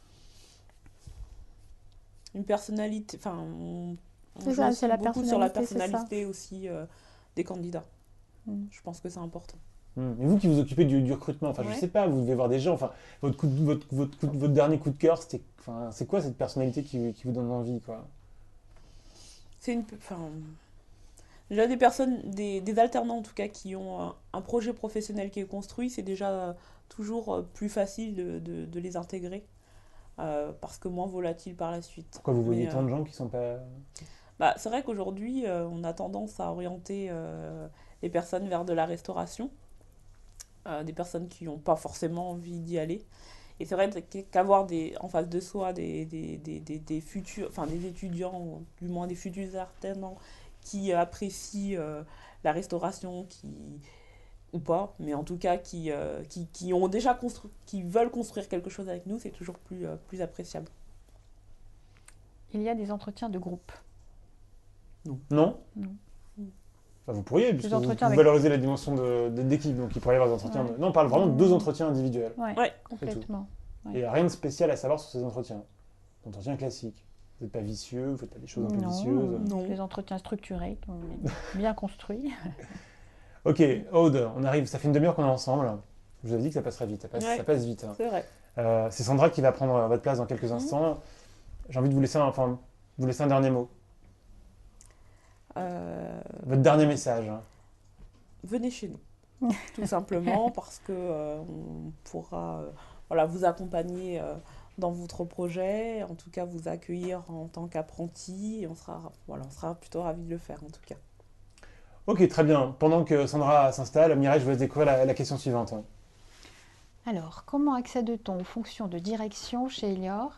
Une personnalité, enfin, on C'est joue ça, aussi c'est la beaucoup sur la personnalité, personnalité aussi des candidats. Je pense que c'est important. Et vous qui vous occupez du recrutement, enfin, je sais pas, vous devez voir des gens, enfin, votre dernier coup de cœur, c'était, enfin, c'est quoi cette personnalité qui vous donne envie, quoi? C'est déjà des personnes, des alternants en tout cas, qui ont un projet professionnel qui est construit, c'est déjà toujours plus facile de les intégrer, parce que moins volatile par la suite. Pourquoi vous voyez tant de gens qui sont pas... C'est vrai qu'aujourd'hui, on a tendance à orienter les personnes vers de la restauration, des personnes qui n'ont pas forcément envie d'y aller. Et c'est vrai qu'avoir en face de soi des futurs, enfin des étudiants, ou du moins des futurs alternants qui apprécient la restauration, ou pas, mais en tout cas qui ont déjà construit, qui veulent construire quelque chose avec nous, c'est toujours plus appréciable. Il y a des entretiens de groupe. Non. Enfin, vous pourriez, puisque vous valorisez la dimension d'équipe, donc il pourrait y avoir des entretiens... Non, on parle vraiment de 2 entretiens individuels. Ouais, complètement. Et il n'y a rien de spécial à savoir sur ces entretiens. Entretiens classiques. Vous n'êtes pas vicieux, vous ne faites pas des choses un peu vicieuses. Non, les entretiens structurés, bien construits. Ok, Aude, on arrive, ça fait une demi-heure qu'on est ensemble. Je vous avais dit que ça passerait vite, ça passe vite. Hein. C'est vrai. C'est Sandra qui va prendre votre place dans quelques instants. J'ai envie de vous laisser un dernier mot. Votre dernier message. Venez chez nous, tout simplement, parce que on pourra vous accompagner dans votre projet, en tout cas vous accueillir en tant qu'apprenti, et on sera plutôt ravis de le faire en tout cas. Ok, très bien. Pendant que Sandra s'installe, Mireille, je vous laisse découvrir la question suivante. Alors, comment accède-t-on aux fonctions de direction chez Elior,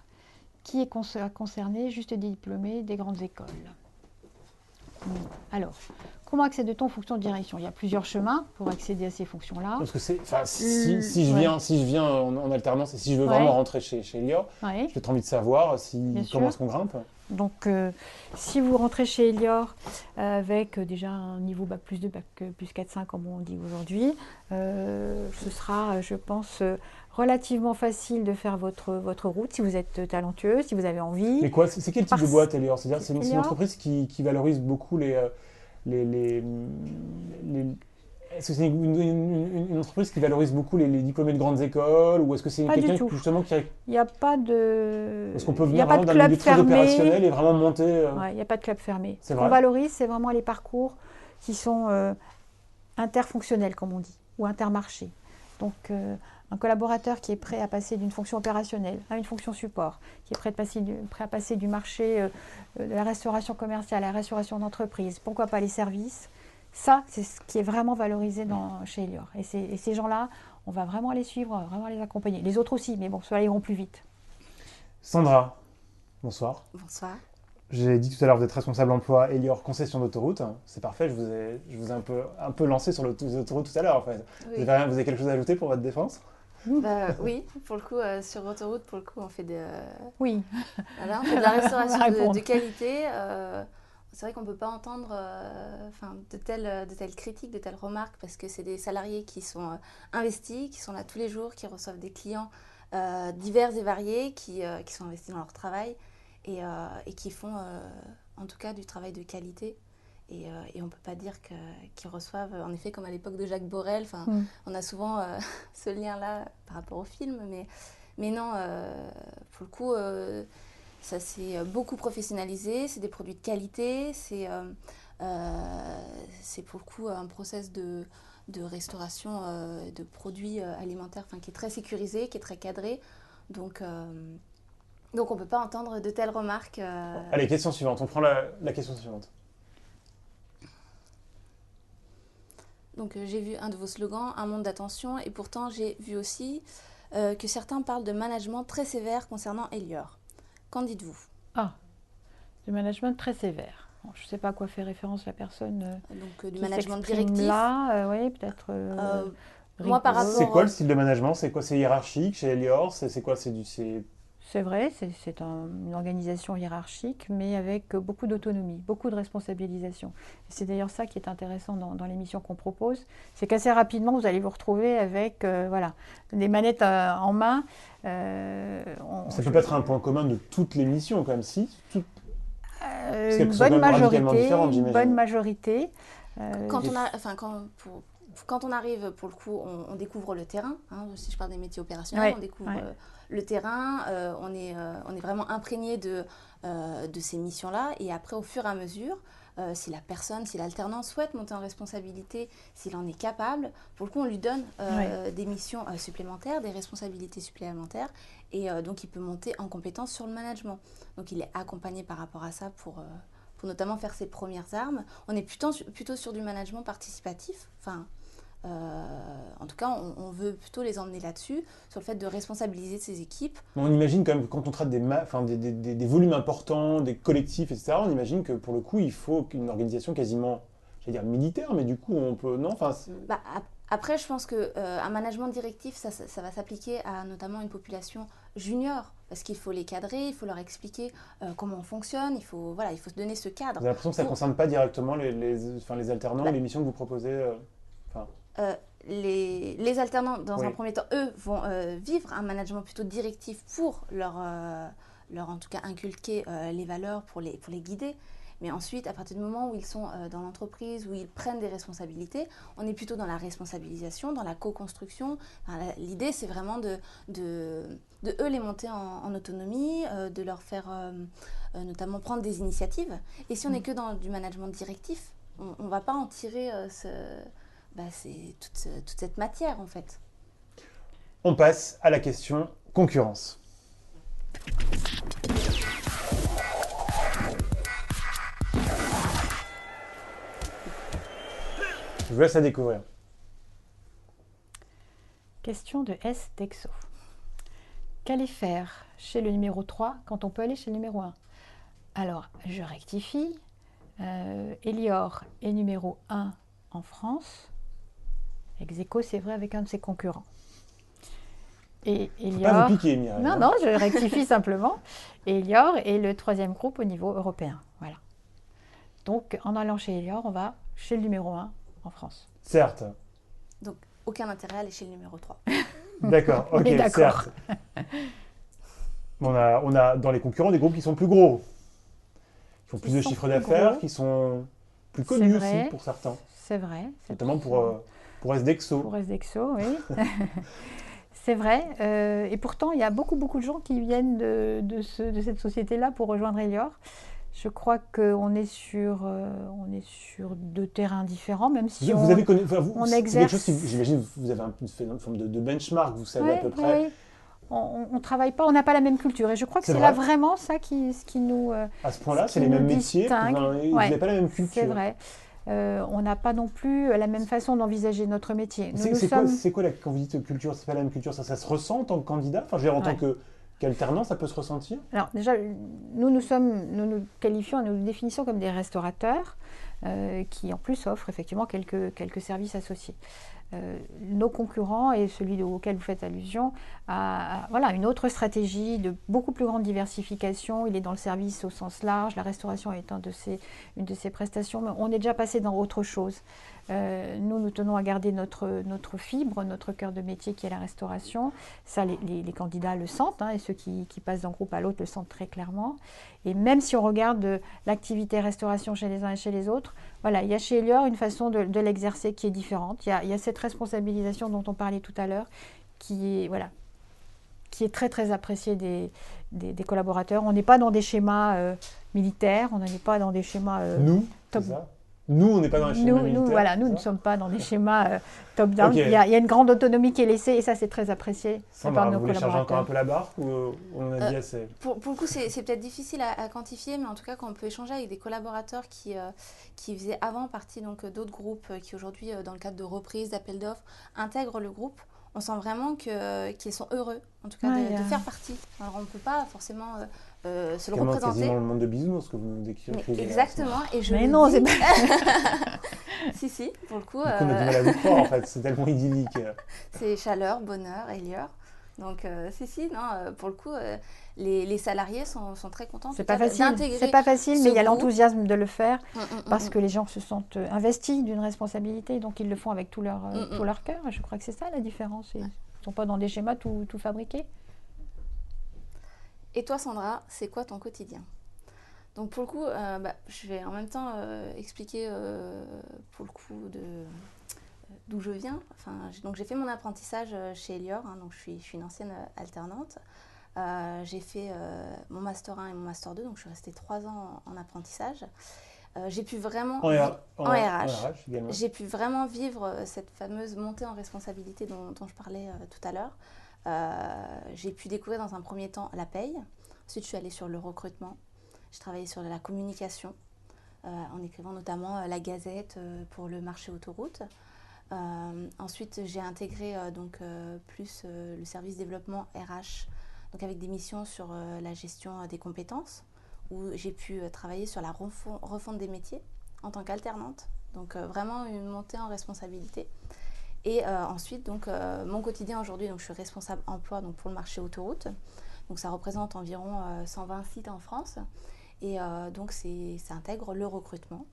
qui est concerné juste des diplômés des grandes écoles? Alors, comment accède-t-on aux fonctions de direction? Il y a plusieurs chemins pour accéder à ces fonctions-là. Parce que si je viens en alternance et si je veux vraiment rentrer chez Elior, j'ai peut-être envie de savoir comment est-ce qu'on grimpe. Donc, si vous rentrez chez Elior avec déjà un niveau Bac plus 2, Bac plus 4-5, comme on dit aujourd'hui, ce sera, je pense, relativement facile de faire votre route si vous êtes talentueux, si vous avez envie. Mais quoi, c'est quel type de boîte Elior? C'est-à-dire c'est une entreprise qui valorise beaucoup est-ce que c'est une entreprise qui valorise beaucoup les diplômés de grandes écoles, ou est-ce que c'est quelqu'un qui justement qui... Il n'y a pas de... Est-ce qu'on peut venir vraiment d'un milieu très opérationnel et vraiment monter... Il n'y a pas de club fermé. Ce qu'on valorise, c'est vraiment les parcours qui sont interfonctionnels, comme on dit, ou intermarchés. Donc, un collaborateur qui est prêt à passer d'une fonction opérationnelle à une fonction support, qui est prêt à passer du marché de la restauration commerciale à la restauration d'entreprise, pourquoi pas les services, ça, c'est ce qui est vraiment valorisé chez Elior. Et ces gens-là, on va vraiment les suivre, vraiment les accompagner. Les autres aussi, mais bon, ceux-là iront plus vite. Sandra, bonsoir. Bonsoir. J'ai dit tout à l'heure, vous êtes responsable emploi Elior concession d'autoroute. C'est parfait, je vous ai un peu lancé sur les autoroutes tout à l'heure. En fait. Oui. Vous avez quelque chose à ajouter pour votre défense? Oui, pour le coup, sur autoroute, on fait oui. Voilà, on fait de la restauration de qualité. C'est vrai qu'on ne peut pas entendre de telles critiques, de telles remarques, parce que c'est des salariés qui sont investis, qui sont là tous les jours, qui reçoivent des clients divers et variés, qui sont investis dans leur travail et qui font en tout cas du travail de qualité. Et on ne peut pas dire qu'ils reçoivent, en effet, comme à l'époque de Jacques Borel, on a souvent ce lien-là par rapport au film, mais non, pour le coup, ça s'est beaucoup professionnalisé, c'est des produits de qualité, c'est pour le coup un process de restauration de produits alimentaires qui est très sécurisé, qui est très cadré, donc on ne peut pas entendre de telles remarques. Allez, question suivante, on prend la question suivante. Donc j'ai vu un de vos slogans, un monde d'attention, et pourtant j'ai vu aussi que certains parlent de management très sévère concernant Elior. Qu'en dites-vous? Ah, du management très sévère. Bon, je ne sais pas à quoi fait référence la personne Donc du qui management s'exprime directif. là, oui, peut-être Moi, par rigoureux. rapport- C'est quoi le style de management? C'est quoi? C'est hiérarchique chez Elior? C'est quoi? C'est vrai, c'est une organisation hiérarchique, mais avec beaucoup d'autonomie, beaucoup de responsabilisation. Et c'est d'ailleurs ça qui est intéressant dans l'émission qu'on propose, c'est qu'assez rapidement, vous allez vous retrouver avec voilà, des manettes en main. Ça peut pas être un point commun de toutes les missions, quand même, si? Parce Une qu'elles sont quand bonne même radicalement majorité, différentes, une j'imagine. bonne majorité. Quand on arrive, pour le coup, on découvre le terrain. Hein, si je parle des métiers opérationnels, Ouais, on découvre ouais. le terrain. On est vraiment imprégné de ces missions-là. Et après, au fur et à mesure, si la personne, si l'alternant souhaite monter en responsabilité, s'il en est capable, pour le coup, on lui donne des missions supplémentaires, des responsabilités supplémentaires. Et donc, il peut monter en compétence sur le management. Donc, il est accompagné par rapport à ça pour notamment faire ses premières armes. On est plutôt sur du management participatif. Enfin, en tout cas, on veut plutôt les emmener là-dessus, sur le fait de responsabiliser ses équipes. On imagine quand même que quand on traite des volumes importants, des collectifs, etc., on imagine que pour le coup, il faut une organisation quasiment, j'allais dire militaire, mais du coup, on peut... Non, enfin... Après, je pense qu'un management directif, ça va s'appliquer à notamment une population junior, parce qu'il faut les cadrer, il faut leur expliquer comment on fonctionne, il faut se donner ce cadre. Vous avez l'impression que ça ne concerne pas directement les alternants ou les missions que vous proposez les alternants, dans Oui. un premier temps, eux, vont vivre un management plutôt directif pour leur en tout cas, inculquer les valeurs, pour les guider. Mais ensuite, à partir du moment où ils sont dans l'entreprise, où ils prennent des responsabilités, on est plutôt dans la responsabilisation, dans la co-construction. Enfin, l'idée, c'est vraiment de eux les monter en autonomie, de leur faire notamment prendre des initiatives. Et si on n'est que dans du management directif, on ne va pas en tirer c'est toute cette matière, en fait. On passe à la question concurrence. Je vous laisse la découvrir. Question de S. Texo. Qu'aller faire chez le numéro 3 quand on peut aller chez le numéro 1? Alors, je rectifie. Elior est numéro 1 en France. Ex-aequo, c'est vrai, avec un de ses concurrents. Et Elior... Pas vous piquer, Mireille. Non, je rectifie simplement. Et Elior est le 3e groupe au niveau européen. Voilà. Donc, en allant chez Elior, on va chez le numéro 1 en France. Certes. Donc, aucun intérêt à aller chez le numéro 3. D'accord, ok, Oui, d'accord. certes. On a dans les concurrents des groupes qui sont plus gros, qui font plus de chiffre d'affaires, qui sont plus connus aussi pour certains. C'est vrai. Notamment pour SDexo. Pour SDexo, oui. C'est vrai. Et pourtant, il y a beaucoup de gens qui viennent de cette société-là pour rejoindre Elior. Je crois qu'on est sur 2 terrains différents, même si vous avez connu, on c'est exerce... quelque chose j'imagine, vous avez une forme de benchmark, vous savez à peu près. Oui. On ne travaille pas, on n'a pas la même culture. Et je crois que c'est là vraiment ça ce qui nous à ce point-là, c'est les mêmes métiers, vous n'avez pas la même culture. C'est vrai. On n'a pas non plus la même façon d'envisager notre métier. C'est quoi quand vous dites culture, c'est pas la même culture, ça se ressent en tant que candidat? Enfin, je veux dire, en tant qu'alternant, ça peut se ressentir? Alors déjà, nous nous qualifions, nous nous définissons comme des restaurateurs qui en plus offrent effectivement quelques services associés. Nos concurrents et celui auquel vous faites allusion a une autre stratégie de beaucoup plus grande diversification. Il est dans le service au sens large, la restauration est une de ses prestations, mais on est déjà passé dans autre chose. Nous tenons à garder notre fibre, notre cœur de métier qui est la restauration. Ça, les candidats le sentent, et ceux qui passent d'un groupe à l'autre le sentent très clairement. Et même si on regarde l'activité restauration chez les uns et chez les autres, il y a chez Elior une façon de l'exercer qui est différente. Il y a cette responsabilisation dont on parlait tout à l'heure qui est très très appréciée des collaborateurs. On n'est pas dans des schémas militaires, on n'est pas dans des schémas nous, c'est ça. Nous, on n'est pas dans les schémas militaires. Voilà, nous ne sommes pas dans des schémas top-down. Ok. Il y a une grande autonomie qui est laissée et ça, c'est très apprécié Sandra, par nos vous voulez charger encore collaborateurs. un peu la barre ou on en a dit assez? Pour le coup, c'est peut-être difficile à quantifier, mais en tout cas, quand on peut échanger avec des collaborateurs qui faisaient avant partie d'autres groupes qui aujourd'hui, dans le cadre de reprises, d'appels d'offres, intègrent le groupe, on sent vraiment qu'ils sont heureux, en tout cas, de faire partie. Alors, on ne peut pas forcément se le représenter. Quasiment le monde de bisounours que vous nous décrivez. Exactement. Et je Mais le non, dis. c'est pas... Si, pour le coup. Du coup, on a du mal à vous croire, en fait. C'est tellement idyllique. C'est chaleur, bonheur et lieur. Donc, non, pour le coup, les salariés sont très contents. C'est pas facile, mais il y a l'enthousiasme de le faire parce que les gens se sentent investis d'une responsabilité, donc ils le font avec tout leur cœur. Je crois que c'est ça la différence. Ils ne sont pas dans des schémas tout fabriqués. Et toi, Sandra, c'est quoi ton quotidien? Donc, pour le coup, je vais en même temps expliquer pour le coup d'où je viens. Donc, j'ai fait mon apprentissage chez Elior, donc je suis une ancienne alternante. J'ai fait mon Master 1 et mon Master 2, donc je suis restée 3 ans en apprentissage. J'ai pu vraiment... En RH également. J'ai pu vraiment vivre cette fameuse montée en responsabilité dont je parlais tout à l'heure. J'ai pu découvrir dans un premier temps la paye. Ensuite, je suis allée sur le recrutement. J'ai travaillé sur la communication, en écrivant notamment la gazette pour le marché autoroute. Ensuite, j'ai intégré plus le service développement RH, donc avec des missions sur la gestion des compétences, où j'ai pu travailler sur la refonte des métiers en tant qu'alternante. Donc vraiment une montée en responsabilité. Et ensuite, mon quotidien aujourd'hui, je suis responsable emploi pour le marché autoroute. Donc ça représente environ 120 sites en France. Et donc ça intègre le recrutement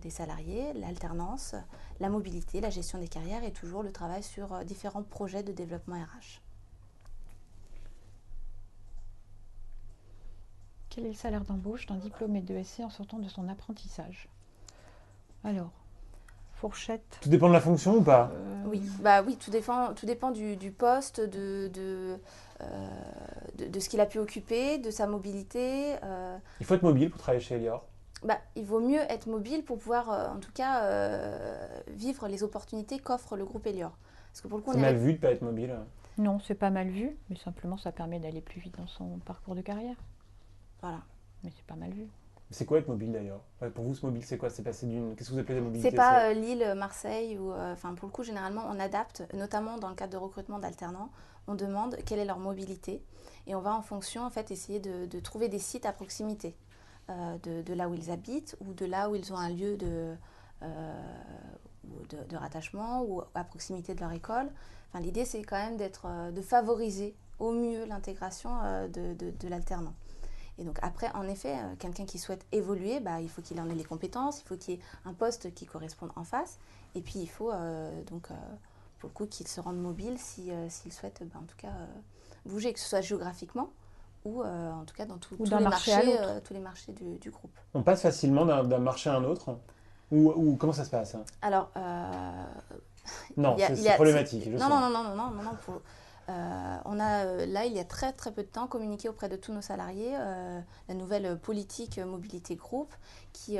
des salariés, l'alternance, la mobilité, la gestion des carrières et toujours le travail sur différents projets de développement RH. Quel est le salaire d'embauche d'un diplômé de SC en sortant de son apprentissage? Alors, fourchette. Tout dépend de la fonction ou pas? Oui, tout dépend du poste, de ce qu'il a pu occuper, de sa mobilité. Il faut être mobile pour travailler chez Elior? Il vaut mieux être mobile pour pouvoir, en tout cas, vivre les opportunités qu'offre le groupe Elior. Parce que pour le coup, c'est mal vu de ne pas être mobile? Non, c'est pas mal vu, mais simplement ça permet d'aller plus vite dans son parcours de carrière. Voilà. Mais c'est pas mal vu. C'est quoi être mobile d'ailleurs? Pour vous, ce mobile, c'est quoi? C'est passer d'une... Qu'est-ce que vous appelez la mobilité? C'est pas Lille, Marseille ou... pour le coup, généralement, on adapte, notamment dans le cadre de recrutement d'alternants, on demande quelle est leur mobilité et on va en fonction, en fait, essayer de trouver des sites à proximité de là où ils habitent ou de là où ils ont un lieu de rattachement ou à proximité de leur école. L'idée, c'est quand même de favoriser au mieux l'intégration de l'alternant. Et donc après, en effet, quelqu'un qui souhaite évoluer, il faut qu'il en ait les compétences, il faut qu'il y ait un poste qui corresponde en face. Et puis il faut pour le coup qu'il se rende mobile s'il souhaite en tout cas bouger, que ce soit géographiquement ou en tout cas dans tous les marchés du groupe. On passe facilement d'un marché à un autre ou comment ça se passe? Alors, non, c'est problématique. Non. On a là, il y a très très peu de temps, communiqué auprès de tous nos salariés la nouvelle politique mobilité groupe qui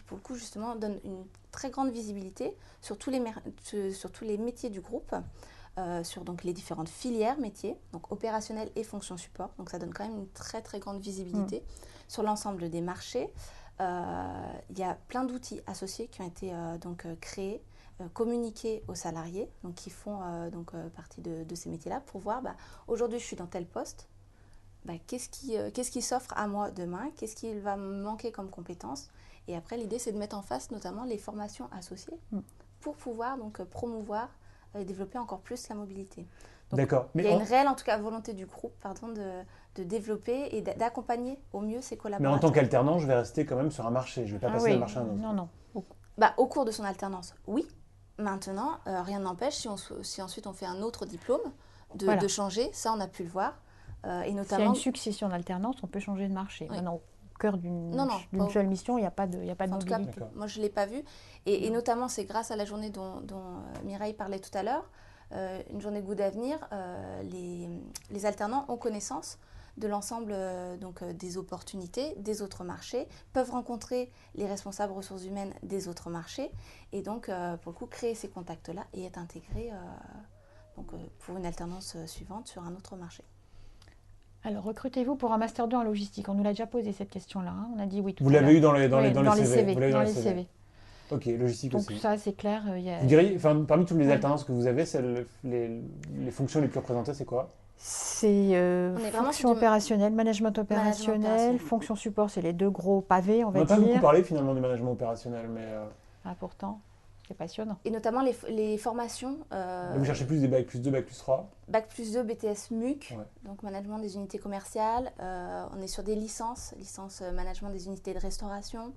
pour le coup justement donne une très grande visibilité sur tous les métiers du groupe, sur donc les différentes filières métiers, donc opérationnels et fonctions support. Donc ça donne quand même une très très grande visibilité sur l'ensemble des marchés. Il y a plein d'outils associés qui ont été créés, communiquer aux salariés qui font partie de ces métiers-là pour voir aujourd'hui je suis dans tel poste, qu'est-ce qui s'offre à moi demain, qu'est-ce qui va me manquer comme compétences, et après l'idée c'est de mettre en face notamment les formations associées pour pouvoir promouvoir et développer encore plus la mobilité. Donc, d'accord. Mais il y a une réelle en tout cas volonté du groupe de développer et d'accompagner au mieux ses collaborateurs. Mais en tant qu'alternant, je vais rester quand même sur un marché, je ne vais pas passer d'un marché à un autre. Non. Au cours de son alternance, oui. Maintenant, rien n'empêche, si ensuite on fait un autre diplôme, de changer. Ça, on a pu le voir. Et notamment, s'il y a une succession d'alternance, on peut changer de marché. Oui. Maintenant, au cœur d'une seule mission, il n'y a pas de mobilité. En tout cas, moi, je ne l'ai pas vu. Et notamment, c'est grâce à la journée dont Mireille parlait tout à l'heure, une journée Goût d'avenir, les alternants ont connaissance de l'ensemble des opportunités des autres marchés, peuvent rencontrer les responsables ressources humaines des autres marchés et donc pour le coup créer ces contacts-là et être intégrés pour une alternance suivante sur un autre marché. Alors, recrutez-vous pour un Master 2 en logistique? On nous l'a déjà posé cette question-là. Hein. On a dit oui tout Vous à l'heure. l'avez eu dans les les CV. Vous l'avez eu dans les CV. Ok, logistique Donc aussi. ça, c'est clair. Vous diriez, parmi toutes les Ouais. alternances que vous avez, les fonctions les plus représentées, c'est quoi? C'est fonction opérationnelle, management opérationnel, fonction support, c'est les deux gros pavés, on va On n'a dire. pas beaucoup parlé finalement du management opérationnel, mais Ah, pourtant, c'est passionnant. Et notamment les formations. vous cherchez plus des bac plus 2, bac plus 3? Bac plus 2, BTS MUC, Ouais. donc management des unités commerciales. On est sur des licences management des unités de restauration.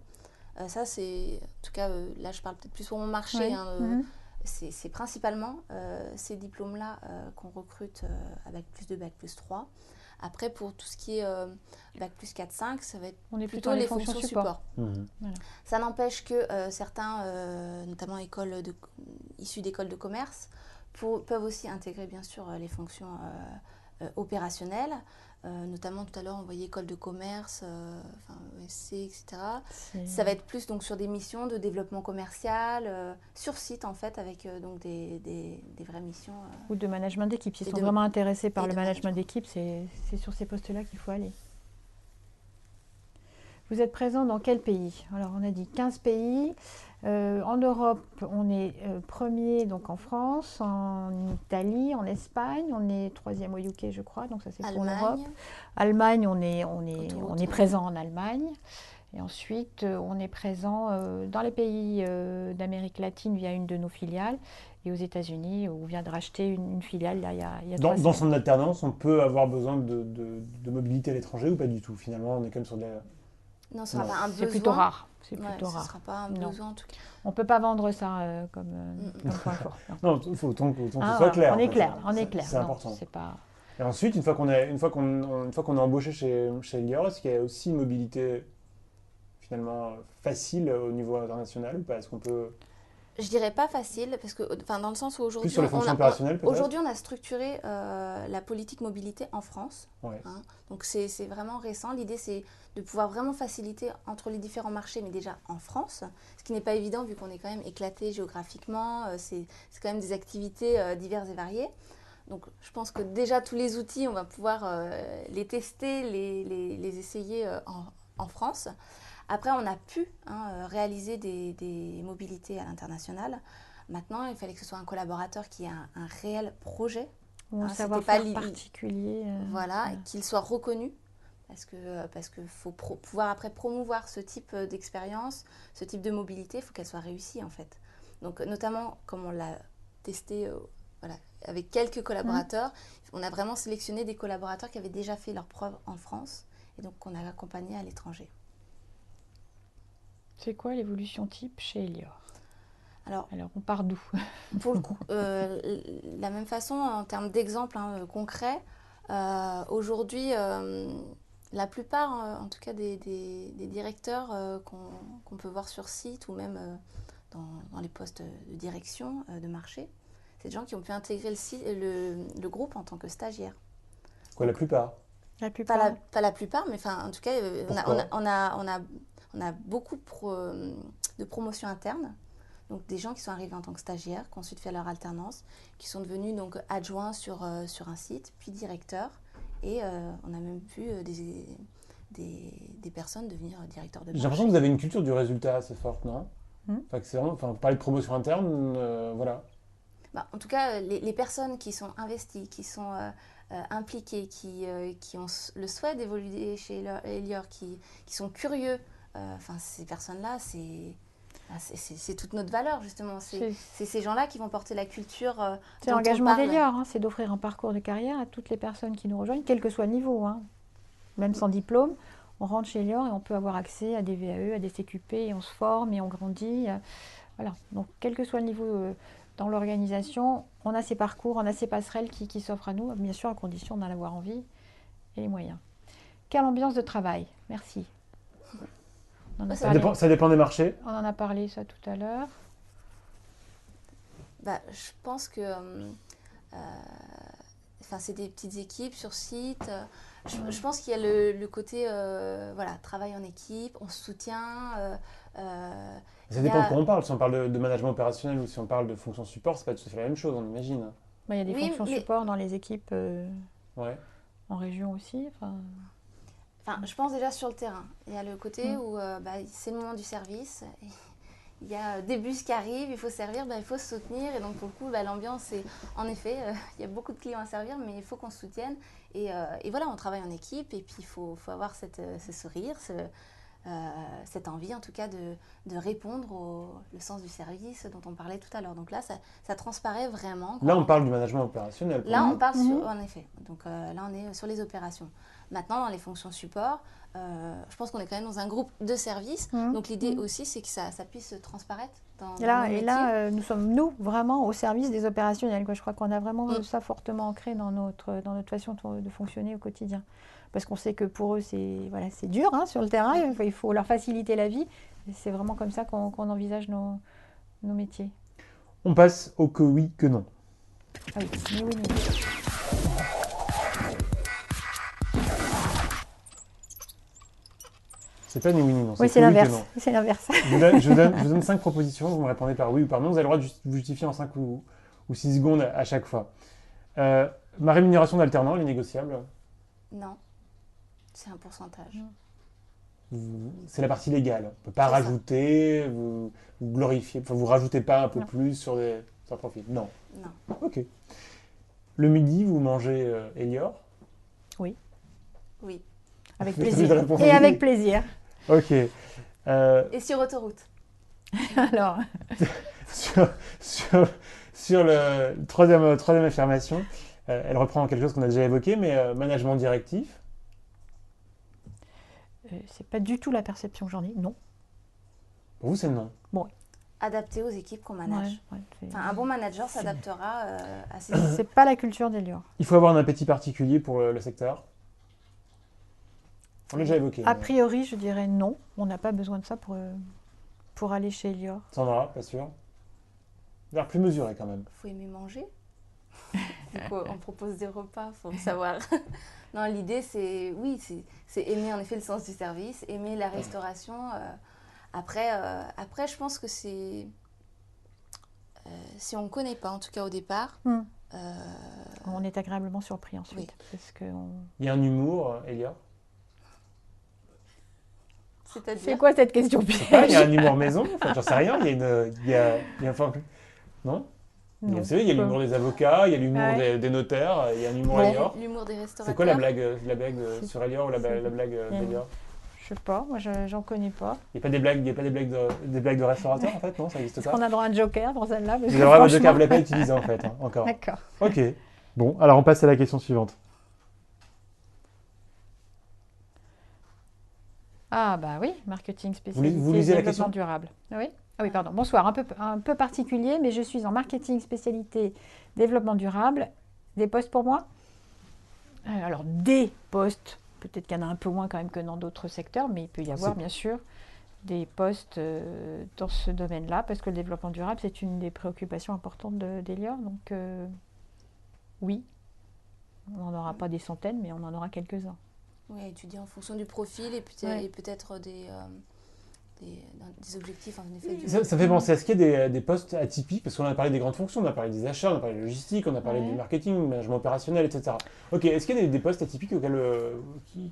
Ça, c'est, en tout cas, là je parle peut-être plus pour mon marché. Ouais. Hein, c'est principalement ces diplômes-là qu'on recrute à Bac plus 2, Bac plus 3. Après, pour tout ce qui est Bac plus 4, 5, ça va être plutôt les fonctions support. Mhm. Voilà. Ça n'empêche que certains, notamment issus d'écoles de commerce, peuvent aussi intégrer bien sûr les fonctions opérationnelles. Notamment tout à l'heure on voyait école de commerce, ESC, etc. Ça va être plus donc sur des missions de développement commercial, sur site en fait, avec donc des vraies missions. Ou de management d'équipe. S'ils sont vraiment intéressés par le management d'équipe, c'est sur ces postes-là qu'il faut aller. Vous êtes présent dans quel pays? Alors on a dit 15 pays. En Europe, on est premier donc en France, en Italie, en Espagne, on est troisième au UK je crois, donc ça c'est pour l'Europe. Allemagne, on est présent en Allemagne. Et ensuite, on est présent dans les pays d'Amérique latine via une de nos filiales et aux États-Unis où on vient de racheter une filiale là, il y a 3 semaines. Dans son alternance, on peut avoir besoin de mobilité à l'étranger ou pas du tout? Finalement, on est quand même sur des... Non, ce sera pas un besoin. C'est plutôt rare. C'est Ouais, plutôt rare. Ce ne sera pas un besoin en tout cas. On ne peut pas vendre ça comme point fort. Non, il faut autant que ce soit clair. On est clair. C'est important. Pas... Et ensuite, une fois qu'on est embauché chez Elior, est-ce qu'il y a aussi une mobilité finalement facile au niveau international ou pas? Est-ce qu'on peut... Je dirais pas facile, parce que, dans le sens où aujourd'hui, plus sur les fonctions opérationnelles, peut-être? Aujourd'hui, on a structuré la politique mobilité en France. Ouais. Hein, donc c'est vraiment récent. L'idée, c'est de pouvoir vraiment faciliter entre les différents marchés, mais déjà en France, ce qui n'est pas évident vu qu'on est quand même éclaté géographiquement. C'est quand même des activités diverses et variées. Donc je pense que déjà tous les outils, on va pouvoir les tester, les essayer en France. Après, on a pu réaliser des mobilités à l'international. Maintenant, il fallait que ce soit un collaborateur qui ait un réel projet. Ou un savoir-faire particulier. Voilà, qu'il soit reconnu. Parce que faut pouvoir après promouvoir ce type d'expérience, ce type de mobilité, il faut qu'elle soit réussie en fait. Donc notamment, comme on l'a testé avec quelques collaborateurs, on a vraiment sélectionné des collaborateurs qui avaient déjà fait leurs preuves en France et donc qu'on a accompagnés à l'étranger. C'est quoi l'évolution type chez Elior? Alors, on part d'où? Pour le coup, la même façon, en termes d'exemples concrets, aujourd'hui, la plupart, en tout cas des directeurs qu'on peut voir sur site ou même dans les postes de direction de marché, c'est des gens qui ont pu intégrer le groupe en tant que stagiaires. Quoi, la plupart? La plupart. Pas la plupart, mais en tout cas, on a beaucoup de promotions internes. Donc des gens qui sont arrivés en tant que stagiaires, qui ont ensuite fait leur alternance, qui sont devenus donc adjoints sur un site, puis directeurs. Et on a même vu des personnes devenir directeurs de marché. J'ai l'impression que vous avez une culture du résultat assez forte, non? Enfin, c'est vraiment, parler de promotion interne, voilà. En tout cas, les personnes qui sont investies, qui sont impliquées, qui ont le souhait d'évoluer chez Elior, qui sont curieux, ces personnes-là, c'est toute notre valeur, justement. C'est ces gens-là qui vont porter la culture. C'est l'engagement d'Elior, c'est d'offrir un parcours de carrière à toutes les personnes qui nous rejoignent, quel que soit le niveau. Même sans diplôme, on rentre chez Elior et on peut avoir accès à des VAE, à des CQP, et on se forme et on grandit. Voilà. Donc, quel que soit le niveau dans l'organisation, on a ces parcours, on a ces passerelles qui s'offrent à nous, bien sûr, à condition d'en avoir envie et les moyens. Quelle ambiance de travail? Merci. Ça dépend des marchés. On en a parlé ça tout à l'heure. Je pense que c'est des petites équipes sur site. Je pense qu'il y a le côté voilà, travail en équipe, on se soutient. Ça dépend de quoi on parle. Si on parle de management opérationnel ou si on parle de fonction support, c'est pas tout à fait la même chose, on imagine. Il y a des fonctions support dans les équipes Ouais. en région aussi. Enfin, je pense déjà sur le terrain. Il y a le côté où c'est le moment du service. Il y a des bus qui arrivent, il faut servir, il faut se soutenir. Et donc, pour le coup, l'ambiance est... En effet, il y a beaucoup de clients à servir, mais il faut qu'on se soutienne. Et voilà, on travaille en équipe. Et puis, il faut avoir ce sourire, cette envie, en tout cas, de répondre le sens du service dont on parlait tout à l'heure. Donc là, ça transparaît vraiment. Là, on parle du management opérationnel. Là, on parle en effet. Donc là, on est sur les opérations. Maintenant, dans les fonctions support, je pense qu'on est quand même dans un groupe de services. Donc l'idée aussi, c'est que ça puisse transparaître dans nos métiers. Et là, nous sommes, vraiment au service des opérationnels. Je crois qu'on a vraiment ça fortement ancré dans notre façon de fonctionner au quotidien. Parce qu'on sait que pour eux, c'est dur sur le terrain. Il faut leur faciliter la vie. C'est vraiment comme ça qu'on envisage nos métiers. On passe au que oui, que non. Ah oui, ni oui, ni oui. C'est pas ni oui ni non. Oui, c'est l'inverse. C'est l'inverse. Je vous donne 5 propositions, vous me répondez par oui ou par non. Vous avez le droit de vous justifier en 5 ou 6 secondes à chaque fois. Ma rémunération d'alternant, elle est négociable? Non. C'est un pourcentage. C'est la partie légale. On ne peut pas rajouter, vous glorifiez, vous rajoutez pas un peu plus sur un profil. Non. Non. Ok. Le midi, vous mangez Elior? Oui. Oui. Avec plaisir. Et avec plaisir. Ok. Et sur autoroute? Alors. sur le troisième affirmation, elle reprend quelque chose qu'on a déjà évoqué, mais management directif. C'est pas du tout la perception que j'en ai, non. Pour vous, c'est non. Bon. Adapté aux équipes qu'on manage. Un bon manager s'adaptera à ces... C'est pas la culture d'Elior. Il faut avoir un appétit particulier pour le secteur. On l'a déjà évoqué. A priori, je dirais non. On n'a pas besoin de ça pour aller chez Elior. Sandra, pas sûr. Vers plus mesuré quand même. Il faut aimer manger. On propose des repas, il faut savoir. Non, l'idée, c'est aimer en effet le sens du service, aimer la restauration. Après, je pense que c'est... si on ne connaît pas, en tout cas au départ... on est agréablement surpris ensuite. Oui. Parce que Il y a un humour, Elior? C'est quoi cette question piège? Il y a un humour maison, j'en sais rien. Il y a non? Non. Vous savez, il y a l'humour des avocats, il y a l'humour des notaires, il y a un humour Elior. L'humour des restaurateurs. C'est quoi la blague sur Elior ou la blague d'Elior? Je sais pas, moi j'en connais pas. Il n'y a pas des blagues de restaurateurs en fait, non? Ça n'existe pas? On a droit à un joker pour celle-là. Vous avez droit à un joker, vous ne l'avez pas utilisé en fait, encore. D'accord. Ok. Bon, alors on passe à la question suivante. Ah bah oui, marketing spécialisé, vous lisez la développement question durable. Oui. Ah oui, pardon. Bonsoir, un peu particulier, mais je suis en marketing spécialité développement durable. Des postes pour moi? Alors, des postes, peut-être qu'il y en a un peu moins quand même que dans d'autres secteurs, mais il peut y avoir bien sûr des postes dans ce domaine-là, parce que le développement durable, c'est une des préoccupations importantes d'Elior. Donc oui, on n'en aura pas des centaines, mais on en aura quelques-uns. Oui, étudier en fonction du profil et peut-être des objectifs en effet. Ça fait penser à ce qu'il y a des postes atypiques, parce qu'on a parlé des grandes fonctions, on a parlé des achats, on a parlé de la logistique, on a parlé du marketing, du management opérationnel, etc. Ok, est-ce qu'il y a des postes atypiques auxquels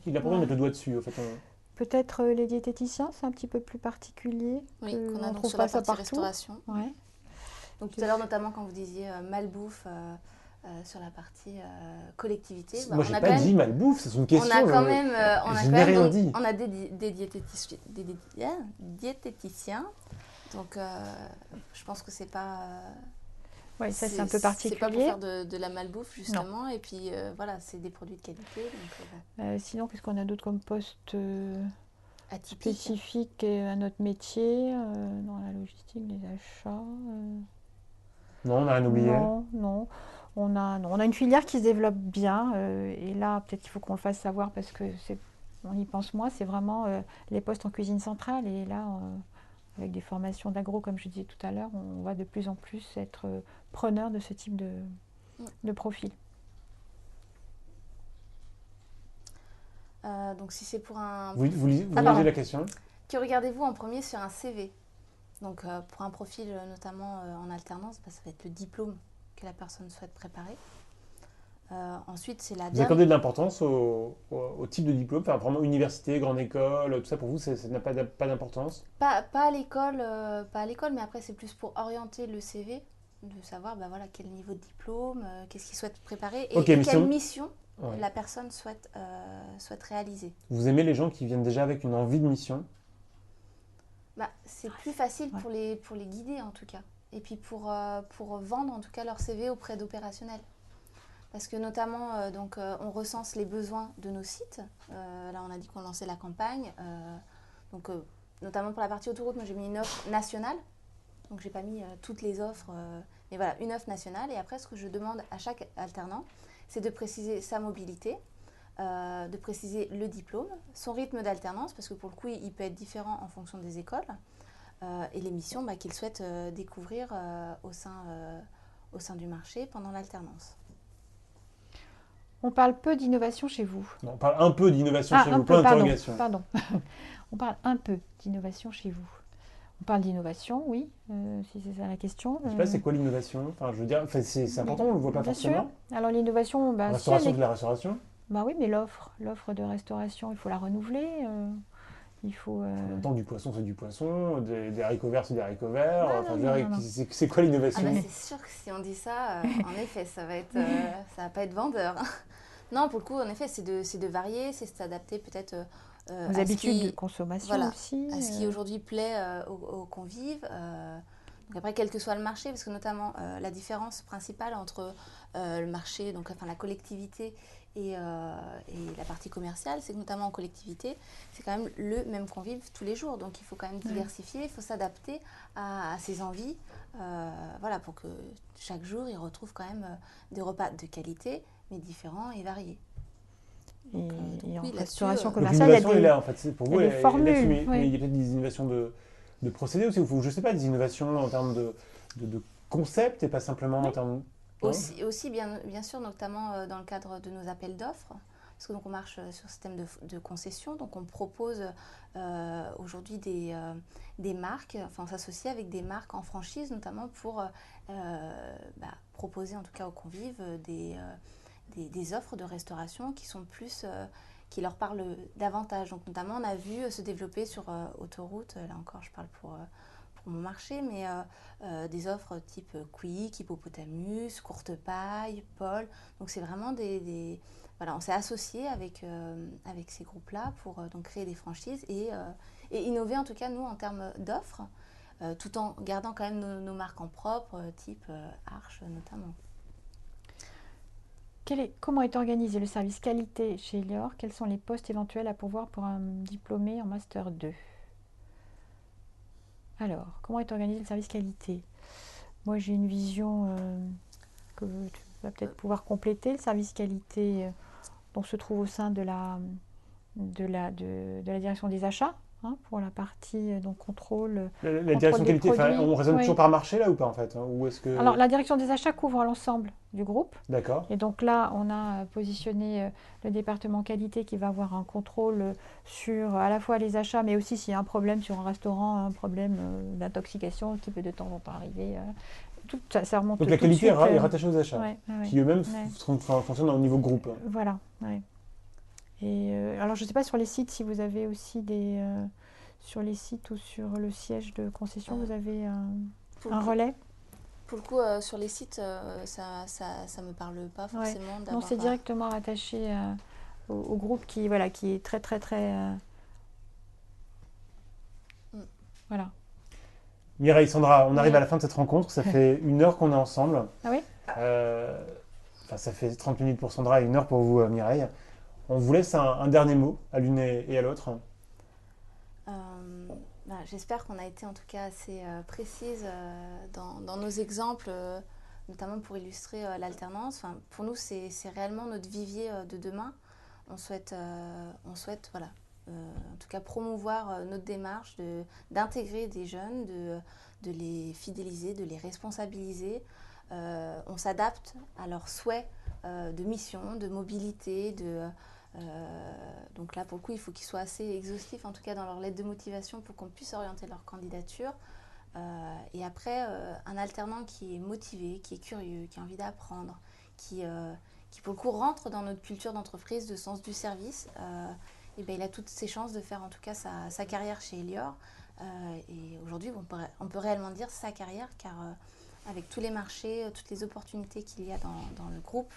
il a pour mettre le doigt dessus au fait, Peut-être les diététiciens, c'est un petit peu plus particulier. Oui, qu'on a trouve sur pas la ça partie partout. restauration. Ouais. Donc tout à l'heure, notamment quand vous disiez malbouffe sur la partie collectivité. Moi, je n'ai pas dit malbouffe, c'est une question. On a quand même, dit. On a des diététiciens. Donc je pense que c'est pas... Oui, ça c'est un peu particulier. C'est pas pour faire de la malbouffe justement. Non. Et puis voilà, c'est des produits de qualité. Donc, sinon, qu'est-ce qu'on a d'autre comme poste spécifique à notre métier, dans la logistique, les achats Non, on n'a rien oublié. Non. On a une filière qui se développe bien. Et là, peut-être qu'il faut qu'on le fasse savoir parce que on y pense moins. C'est vraiment les postes en cuisine centrale. Et là, avec des formations d'agro, comme je disais tout à l'heure, on va de plus en plus être preneur de ce type de profil. Donc si c'est pour un... Vous lisez pardon. la question? Que regardez-vous en premier sur un CV? Donc pour un profil notamment en alternance, ça va être le diplôme que la personne souhaite préparer. Ensuite, c'est la Vous accordez de l'importance au type de diplôme, enfin, vraiment université, grande école, tout ça pour vous, ça n'a pas d'importance? pas à l'école, mais après c'est plus pour orienter le CV, de savoir voilà, quel niveau de diplôme, qu'est-ce qu'il souhaite préparer et, Ok, mais quelle mission Ouais. la personne souhaite réaliser. Vous aimez les gens qui viennent déjà avec une envie de mission? C'est plus facile pour les guider en tout cas. Et puis pour vendre en tout cas leur CV auprès d'opérationnels. Parce que notamment, on recense les besoins de nos sites. Là, on a dit qu'on lançait la campagne. Notamment pour la partie autoroute, moi j'ai mis une offre nationale. Donc j'ai pas mis toutes les offres. Mais voilà, une offre nationale. Et après, ce que je demande à chaque alternant, c'est de préciser sa mobilité, de préciser le diplôme, son rythme d'alternance, parce que pour le coup, il peut être différent en fonction des écoles, et les missions qu'il souhaite découvrir au sein du marché pendant l'alternance. On parle peu d'innovation chez vous. Non, on parle un peu d'innovation chez vous, peu, point d'interrogation. Pardon. On parle un peu d'innovation chez vous. On parle d'innovation, oui, si c'est ça la question. Je sais pas, c'est quoi l'innovation? Enfin, je veux dire, c'est important, on le voit pas Bien forcément. sûr. Alors l'innovation, La restauration, c'est la restauration. Oui, mais l'offre de restauration, il faut la renouveler. Il faut. En même temps, du poisson, c'est du poisson, des haricots verts, c'est des haricots verts. Non, Enfin, non. c'est quoi l'innovation? C'est sûr que si on dit ça, en effet, ça va pas être vendeur. Non, pour le coup, en effet, c'est de varier, c'est de s'adapter peut-être aux habitudes de consommation aussi. À ce qui aujourd'hui plaît aux convives. Donc après, quel que soit le marché, parce que notamment la différence principale entre le marché, la collectivité et la partie commerciale, c'est que notamment en collectivité, c'est quand même le même convive tous les jours. Donc il faut quand même diversifier, il faut s'adapter à ses envies, pour que chaque jour, il retrouve quand même des repas de qualité, mais différents et variés. Et en oui, restauration Donc commerciale, il y a l'innovation est là, en fait. Pour vous, des formules. Mais il y a peut-être des innovations de procédés aussi, ou je sais pas, des innovations en termes de concept et pas simplement en termes... Aussi bien sûr, notamment dans le cadre de nos appels d'offres, parce que on marche sur le système de concession, donc on propose aujourd'hui des marques, on s'associe avec des marques en franchise, notamment pour proposer en tout cas aux convives des offres de restauration qui sont plus... qui leur parlent davantage. Donc notamment, on a vu se développer sur autoroute, là encore je parle pour mon marché, mais des offres type Quick, Hippopotamus, Courte Paille, Paul. Donc c'est vraiment on s'est associé avec ces groupes-là pour donc créer des franchises et innover en tout cas nous en termes d'offres, tout en gardant quand même nos marques en propre, type Arche notamment. Comment est organisé le service qualité chez Elior? Quels sont les postes éventuels à pourvoir pour un diplômé en Master 2? Alors, comment est organisé le service qualité? Moi, j'ai une vision que tu vas peut-être pouvoir compléter. Le service qualité se trouve au sein de la direction des achats, pour la partie contrôle. La direction des qualité, on raisonne toujours par marché là ou pas en fait, ou est-ce que... Alors, la direction des achats couvre l'ensemble du groupe. D'accord. Et donc là, on a positionné le département qualité qui va avoir un contrôle sur à la fois les achats, mais aussi s'il y a un problème sur un restaurant, un problème d'intoxication qui peut de temps en temps arriver. Tout ça remonte. Donc la qualité est rattachée aux achats, qui eux-mêmes fonctionnent au niveau groupe. Voilà. Ouais. Et alors, je ne sais pas sur les sites si vous avez aussi sur les sites ou sur le siège de concession, vous avez un relais. Pour le coup, sur les sites, ça me parle pas forcément d'avoir... Non, c'est directement rattaché au groupe qui est très, très, très... Voilà. Mireille, Sandra, on arrive à la fin de cette rencontre. Ça fait 1 heure qu'on est ensemble. Ah oui ça fait 30 minutes pour Sandra et 1 heure pour vous, Mireille. On vous laisse un dernier mot à l'une et à l'autre. J'espère qu'on a été en tout cas assez précise dans nos exemples, notamment pour illustrer l'alternance. Pour nous, c'est réellement notre vivier de demain. On souhaite en tout cas promouvoir notre démarche d'intégrer des jeunes, de les fidéliser, de les responsabiliser. On s'adapte à leurs souhaits de mission, de mobilité, Donc là, pour le coup, il faut qu'ils soient assez exhaustifs, en tout cas dans leur lettre de motivation, pour qu'on puisse orienter leur candidature. Et après, un alternant qui est motivé, qui est curieux, qui a envie d'apprendre, qui pour le coup rentre dans notre culture d'entreprise, de sens du service, et ben, il a toutes ses chances de faire en tout cas sa carrière chez Elior. Et aujourd'hui, on peut réellement dire sa carrière, car avec tous les marchés, toutes les opportunités qu'il y a dans le groupe,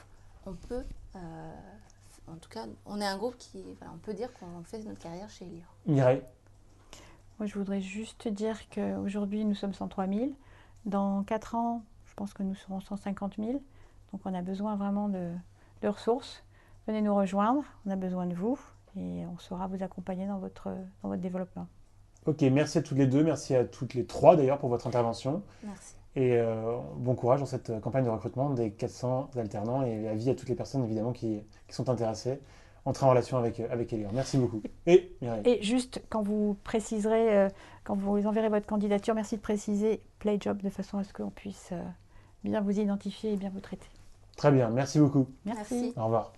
on peut, en tout cas, on est un groupe qui, voilà, on peut dire qu'on fait notre carrière chez Elior. Mireille? Moi, je voudrais juste dire qu'aujourd'hui, nous sommes 103 000. Dans 4 ans, je pense que nous serons 150 000. Donc, on a besoin vraiment de ressources. Venez nous rejoindre, on a besoin de vous et on saura vous accompagner dans votre développement. Ok, merci à toutes les deux, merci à toutes les trois d'ailleurs pour votre intervention. Merci. Et bon courage dans cette campagne de recrutement des 400 alternants et avis à toutes les personnes évidemment qui sont intéressées. Entrer en relation avec Elior. Merci beaucoup. Et Mireille. Et juste, quand vous préciserez, quand vous enverrez votre candidature, merci de préciser Play Job de façon à ce qu'on puisse bien vous identifier et bien vous traiter. Très bien, merci beaucoup. Merci. Au revoir.